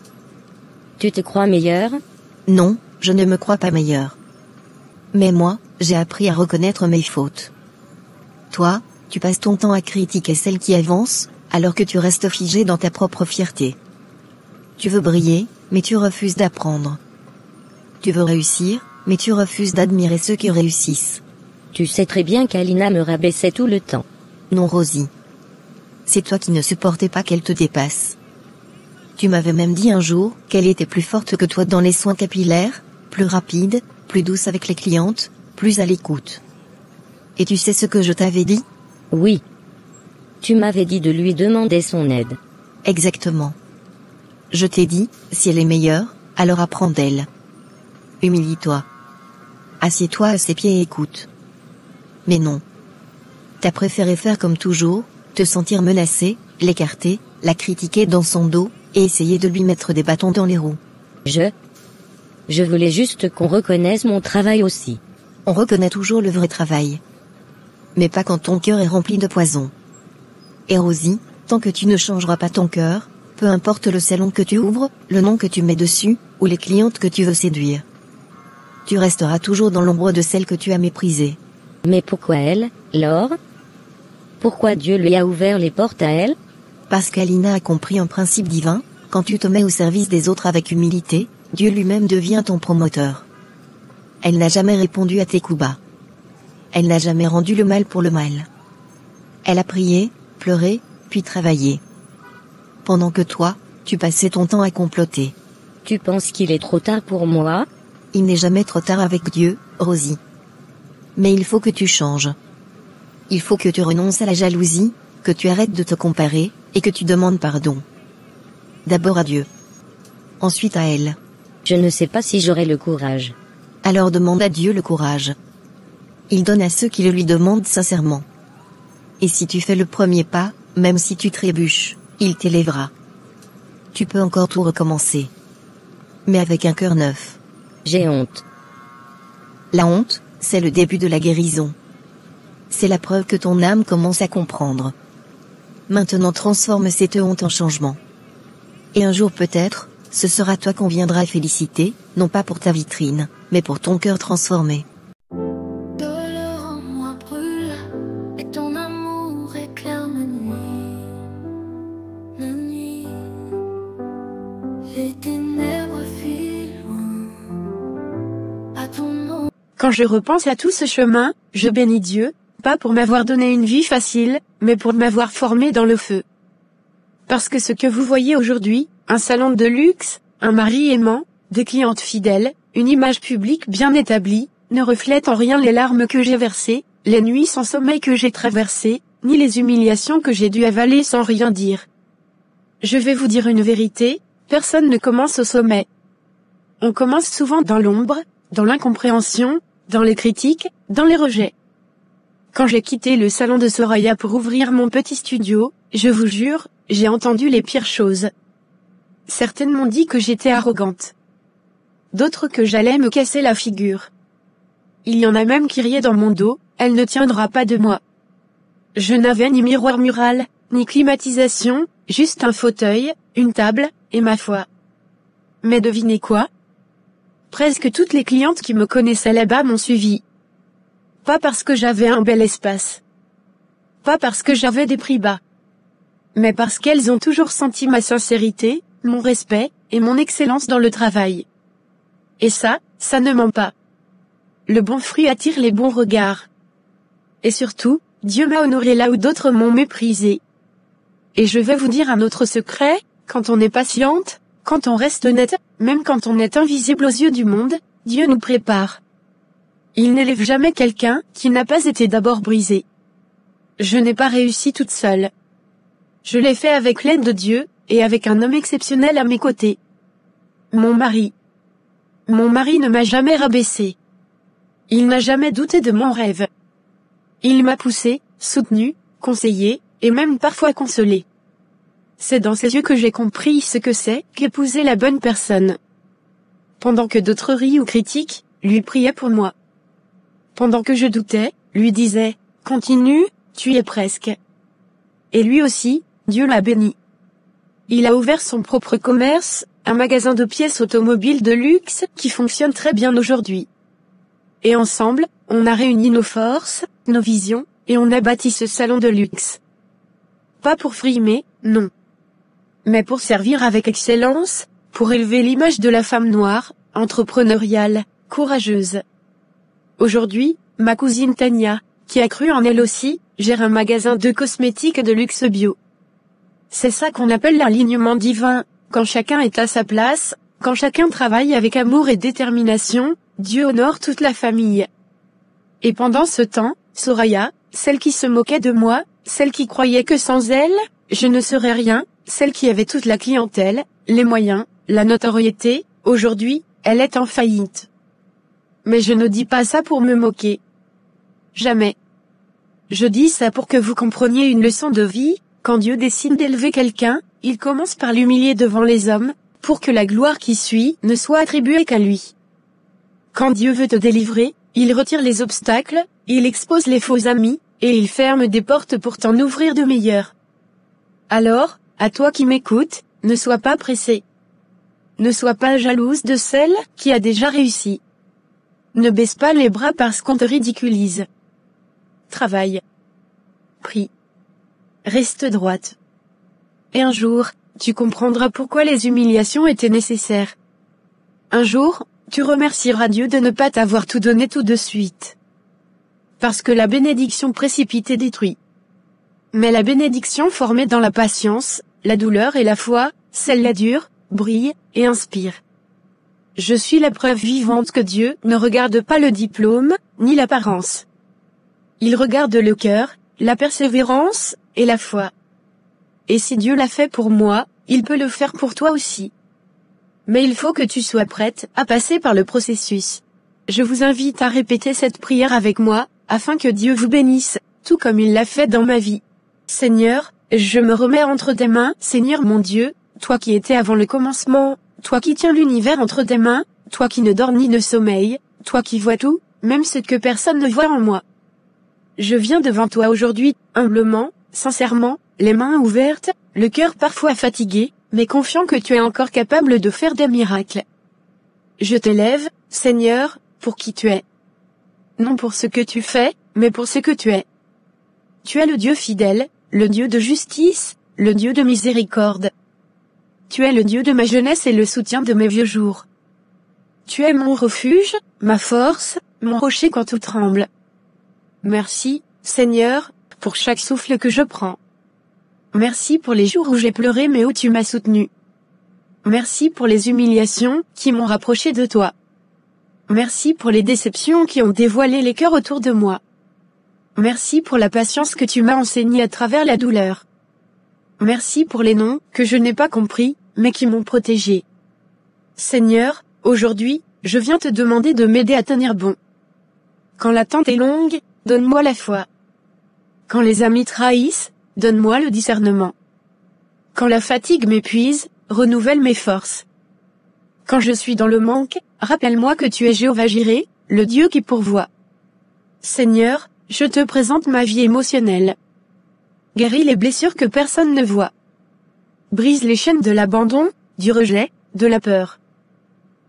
Speaker 6: Tu te crois meilleur?
Speaker 9: Non, je ne me crois pas meilleur. Mais moi, j'ai appris à reconnaître mes fautes. Toi, tu passes ton temps à critiquer celles qui avancent, alors que tu restes figé dans ta propre fierté. Tu veux briller, mais tu refuses d'apprendre. Tu veux réussir, mais tu refuses d'admirer ceux qui réussissent.
Speaker 6: Tu sais très bien qu'Alina me rabaissait tout le temps.
Speaker 9: Non, Rosie. C'est toi qui ne supportais pas qu'elle te dépasse. Tu m'avais même dit un jour qu'elle était plus forte que toi dans les soins capillaires, plus rapide, plus douce avec les clientes, plus à l'écoute. Et tu sais ce que je t'avais dit?
Speaker 6: Oui. Tu m'avais dit de lui demander son aide.
Speaker 9: Exactement. Je t'ai dit, si elle est meilleure, alors apprends d'elle. Humilie-toi. Assieds-toi à ses pieds et écoute. Mais non. T'as préféré faire comme toujours, te sentir menacé, l'écarter, la critiquer dans son dos, et essayer de lui mettre des bâtons dans les roues.
Speaker 6: Je voulais juste qu'on reconnaisse mon travail aussi.
Speaker 9: On reconnaît toujours le vrai travail. Mais pas quand ton cœur est rempli de poison. Et Rosie, tant que tu ne changeras pas ton cœur, peu importe le salon que tu ouvres, le nom que tu mets dessus, ou les clientes que tu veux séduire, tu resteras toujours dans l'ombre de celle que tu as méprisée.
Speaker 6: Mais pourquoi elle, Laure? Pourquoi Dieu lui a ouvert les portes à elle?
Speaker 9: Parce qu'Alina a compris un principe divin, quand tu te mets au service des autres avec humilité, Dieu lui-même devient ton promoteur. Elle n'a jamais répondu à tes coups bas. Elle n'a jamais rendu le mal pour le mal. Elle a prié, pleuré, puis travaillé. Pendant que toi, tu passais ton temps à comploter.
Speaker 6: Tu penses qu'il est trop tard pour moi?
Speaker 9: Il n'est jamais trop tard avec Dieu, Rosie. Mais il faut que tu changes. Il faut que tu renonces à la jalousie, que tu arrêtes de te comparer, et que tu demandes pardon. D'abord à Dieu. Ensuite à elle.
Speaker 6: Je ne sais pas si j'aurai le courage.
Speaker 9: Alors demande à Dieu le courage. Il donne à ceux qui le lui demandent sincèrement. Et si tu fais le premier pas, même si tu trébuches, il t'élèvera. Tu peux encore tout recommencer. Mais avec un cœur neuf.
Speaker 6: J'ai honte.
Speaker 9: La honte, c'est le début de la guérison. C'est la preuve que ton âme commence à comprendre. Maintenant transforme cette honte en changement. Et un jour peut-être, ce sera toi qu'on viendra féliciter, non pas pour ta vitrine, mais pour ton cœur transformé.
Speaker 11: Douleur en moi brûle, et ton amour éclaire ma nuit. La nuit, les ténèbres filent loin. À ton nom.
Speaker 1: Quand je repense à tout ce chemin, je bénis Dieu, pas pour m'avoir donné une vie facile, mais pour m'avoir formé dans le feu. Parce que ce que vous voyez aujourd'hui, un salon de luxe, un mari aimant, des clientes fidèles, une image publique bien établie, ne reflète en rien les larmes que j'ai versées, les nuits sans sommeil que j'ai traversées, ni les humiliations que j'ai dû avaler sans rien dire. Je vais vous dire une vérité, personne ne commence au sommet. On commence souvent dans l'ombre, dans l'incompréhension, dans les critiques, dans les rejets. Quand j'ai quitté le salon de Soraya pour ouvrir mon petit studio, je vous jure, j'ai entendu les pires choses. Certaines m'ont dit que j'étais arrogante. D'autres que j'allais me casser la figure. Il y en a même qui riaient dans mon dos, elle ne tiendra pas de moi. Je n'avais ni miroir mural, ni climatisation, juste un fauteuil, une table, et ma foi. Mais devinez quoi? Presque toutes les clientes qui me connaissaient là-bas m'ont suivi. Pas parce que j'avais un bel espace. Pas parce que j'avais des prix bas. Mais parce qu'elles ont toujours senti ma sincérité, mon respect, et mon excellence dans le travail. Et ça ne ment pas. Le bon fruit attire les bons regards. Et surtout, Dieu m'a honoré là où d'autres m'ont méprisé. Et je vais vous dire un autre secret, quand on est patiente, quand on reste honnête, même quand on est invisible aux yeux du monde, Dieu nous prépare. Il n'élève jamais quelqu'un qui n'a pas été d'abord brisé. Je n'ai pas réussi toute seule. Je l'ai fait avec l'aide de Dieu, et avec un homme exceptionnel à mes côtés. Mon mari. Mon mari ne m'a jamais rabaissé. Il n'a jamais douté de mon rêve. Il m'a poussé, soutenu, conseillé, et même parfois consolé. C'est dans ses yeux que j'ai compris ce que c'est qu'épouser la bonne personne. Pendant que d'autres rient ou critiquent, lui priaient pour moi. Pendant que je doutais, lui disait, continue, tu y es presque. Et lui aussi, Dieu l'a béni. Il a ouvert son propre commerce, un magasin de pièces automobiles de luxe qui fonctionne très bien aujourd'hui. Et ensemble, on a réuni nos forces, nos visions, et on a bâti ce salon de luxe. Pas pour frimer, non. Mais pour servir avec excellence, pour élever l'image de la femme noire, entrepreneuriale, courageuse. Aujourd'hui, ma cousine Tania, qui a cru en elle aussi, gère un magasin de cosmétiques de luxe bio. C'est ça qu'on appelle l'alignement divin, quand chacun est à sa place, quand chacun travaille avec amour et détermination, Dieu honore toute la famille. Et pendant ce temps, Soraya, celle qui se moquait de moi, celle qui croyait que sans elle, je ne serais rien, celle qui avait toute la clientèle, les moyens, la notoriété, aujourd'hui, elle est en faillite. Mais je ne dis pas ça pour me moquer. Jamais. Je dis ça pour que vous compreniez une leçon de vie, quand Dieu décide d'élever quelqu'un, il commence par l'humilier devant les hommes, pour que la gloire qui suit ne soit attribuée qu'à lui. Quand Dieu veut te délivrer, il retire les obstacles, il expose les faux amis, et il ferme des portes pour t'en ouvrir de meilleures. Alors, à toi qui m'écoutes, ne sois pas pressé. Ne sois pas jalouse de celle qui a déjà réussi. Ne baisse pas les bras parce qu'on te ridiculise. Travaille. Prie. Reste droite. Et un jour, tu comprendras pourquoi les humiliations étaient nécessaires. Un jour, tu remercieras Dieu de ne pas t'avoir tout donné tout de suite. Parce que la bénédiction précipitée détruit. Mais la bénédiction formée dans la patience, la douleur et la foi, celle-là dure, brille, et inspire. Je suis la preuve vivante que Dieu ne regarde pas le diplôme, ni l'apparence. Il regarde le cœur, la persévérance, et la foi. Et si Dieu l'a fait pour moi, il peut le faire pour toi aussi. Mais il faut que tu sois prête à passer par le processus. Je vous invite à répéter cette prière avec moi, afin que Dieu vous bénisse, tout comme il l'a fait dans ma vie. Seigneur, je me remets entre tes mains, Seigneur mon Dieu, toi qui étais avant le commencement, toi qui tiens l'univers entre tes mains, toi qui ne dors ni ne sommeille, toi qui vois tout, même ce que personne ne voit en moi. Je viens devant toi aujourd'hui, humblement, sincèrement, les mains ouvertes, le cœur parfois fatigué, mais confiant que tu es encore capable de faire des miracles. Je t'élève, Seigneur, pour qui tu es. Non pour ce que tu fais, mais pour ce que tu es. Tu es le Dieu fidèle, le Dieu de justice, le Dieu de miséricorde. Tu es le Dieu de ma jeunesse et le soutien de mes vieux jours. Tu es mon refuge, ma force, mon rocher quand tout tremble. Merci, Seigneur, pour chaque souffle que je prends. Merci pour les jours où j'ai pleuré mais où tu m'as soutenu. Merci pour les humiliations qui m'ont rapproché de toi. Merci pour les déceptions qui ont dévoilé les cœurs autour de moi. Merci pour la patience que tu m'as enseignée à travers la douleur. Merci pour les noms que je n'ai pas compris, mais qui m'ont protégé. Seigneur, aujourd'hui, je viens te demander de m'aider à tenir bon. Quand l'attente est longue, donne-moi la foi. Quand les amis trahissent, donne-moi le discernement. Quand la fatigue m'épuise, renouvelle mes forces. Quand je suis dans le manque, rappelle-moi que tu es Jéhovah Jireh, le Dieu qui pourvoit. Seigneur, je te présente ma vie émotionnelle. Guéris les blessures que personne ne voit. Brise les chaînes de l'abandon, du rejet, de la peur.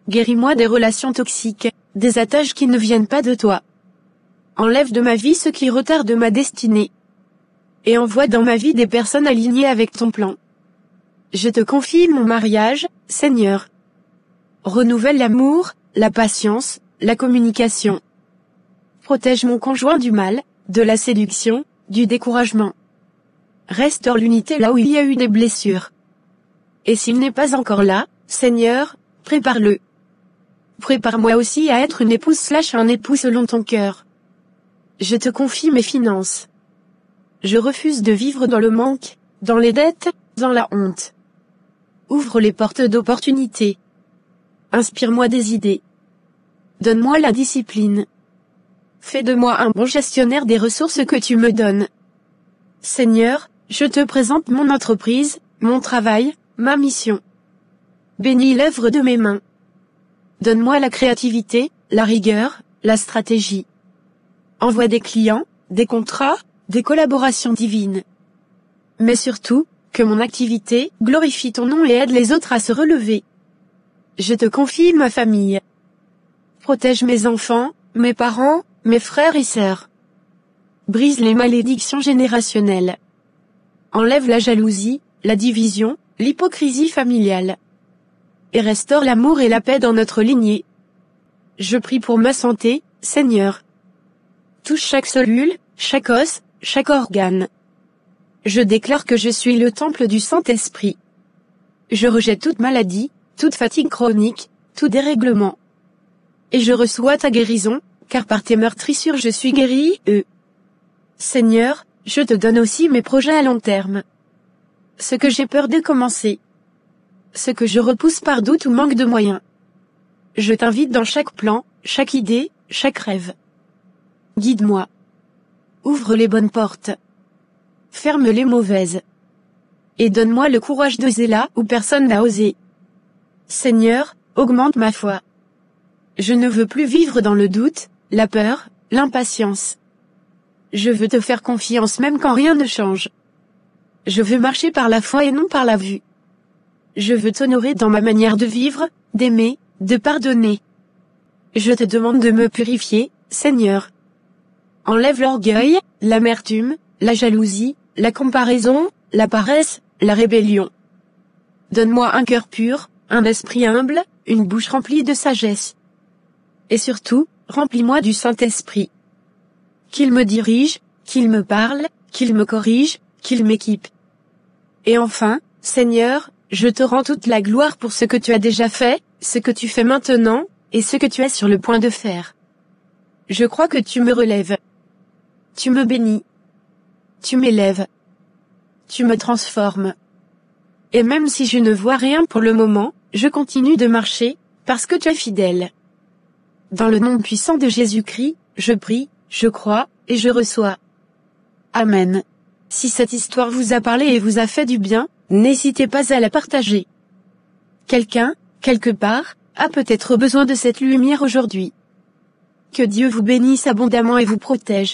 Speaker 1: Guéris-moi des relations toxiques, des attaches qui ne viennent pas de toi. Enlève de ma vie ce qui retarde ma destinée. Et envoie dans ma vie des personnes alignées avec ton plan. Je te confie mon mariage, Seigneur. Renouvelle l'amour, la patience, la communication. Protège mon conjoint du mal, de la séduction, du découragement. Restaure l'unité là où il y a eu des blessures. Et s'il n'est pas encore là, Seigneur, prépare-le. Prépare-moi aussi à être une épouse / un époux selon ton cœur. Je te confie mes finances. Je refuse de vivre dans le manque, dans les dettes, dans la honte. Ouvre les portes d'opportunités. Inspire-moi des idées. Donne-moi la discipline. Fais de moi un bon gestionnaire des ressources que tu me donnes. Seigneur, je te présente mon entreprise, mon travail, ma mission. Bénis l'œuvre de mes mains. Donne-moi la créativité, la rigueur, la stratégie. Envoie des clients, des contrats, des collaborations divines. Mais surtout, que mon activité glorifie ton nom et aide les autres à se relever. Je te confie ma famille. Protège mes enfants, mes parents, mes frères et sœurs. Brise les malédictions générationnelles. Enlève la jalousie, la division, l'hypocrisie familiale. Et restaure l'amour et la paix dans notre lignée. Je prie pour ma santé, Seigneur. Touche chaque cellule, chaque os, chaque organe. Je déclare que je suis le temple du Saint-Esprit. Je rejette toute maladie, toute fatigue chronique, tout dérèglement. Et je reçois ta guérison, car par tes meurtrissures je suis guéri, Seigneur, je te donne aussi mes projets à long terme. Ce que j'ai peur de commencer. Ce que je repousse par doute ou manque de moyens. Je t'invite dans chaque plan, chaque idée, chaque rêve. Guide-moi. Ouvre les bonnes portes. Ferme les mauvaises. Et donne-moi le courage d'oser là où personne n'a osé. Seigneur, augmente ma foi. Je ne veux plus vivre dans le doute, la peur, l'impatience. Je veux te faire confiance même quand rien ne change. Je veux marcher par la foi et non par la vue. Je veux t'honorer dans ma manière de vivre, d'aimer, de pardonner. Je te demande de me purifier, Seigneur. Enlève l'orgueil, l'amertume, la jalousie, la comparaison, la paresse, la rébellion. Donne-moi un cœur pur, un esprit humble, une bouche remplie de sagesse. Et surtout, remplis-moi du Saint-Esprit. Qu'il me dirige, qu'il me parle, qu'il me corrige, qu'il m'équipe. Et enfin, Seigneur, je te rends toute la gloire pour ce que tu as déjà fait, ce que tu fais maintenant, et ce que tu es sur le point de faire. Je crois que tu me relèves. Tu me bénis. Tu m'élèves. Tu me transformes. Et même si je ne vois rien pour le moment, je continue de marcher, parce que tu es fidèle. Dans le nom puissant de Jésus-Christ, je prie, je crois, et je reçois. Amen. Si cette histoire vous a parlé et vous a fait du bien, n'hésitez pas à la partager. Quelqu'un, quelque part, a peut-être besoin de cette lumière aujourd'hui. Que Dieu vous bénisse abondamment et vous protège.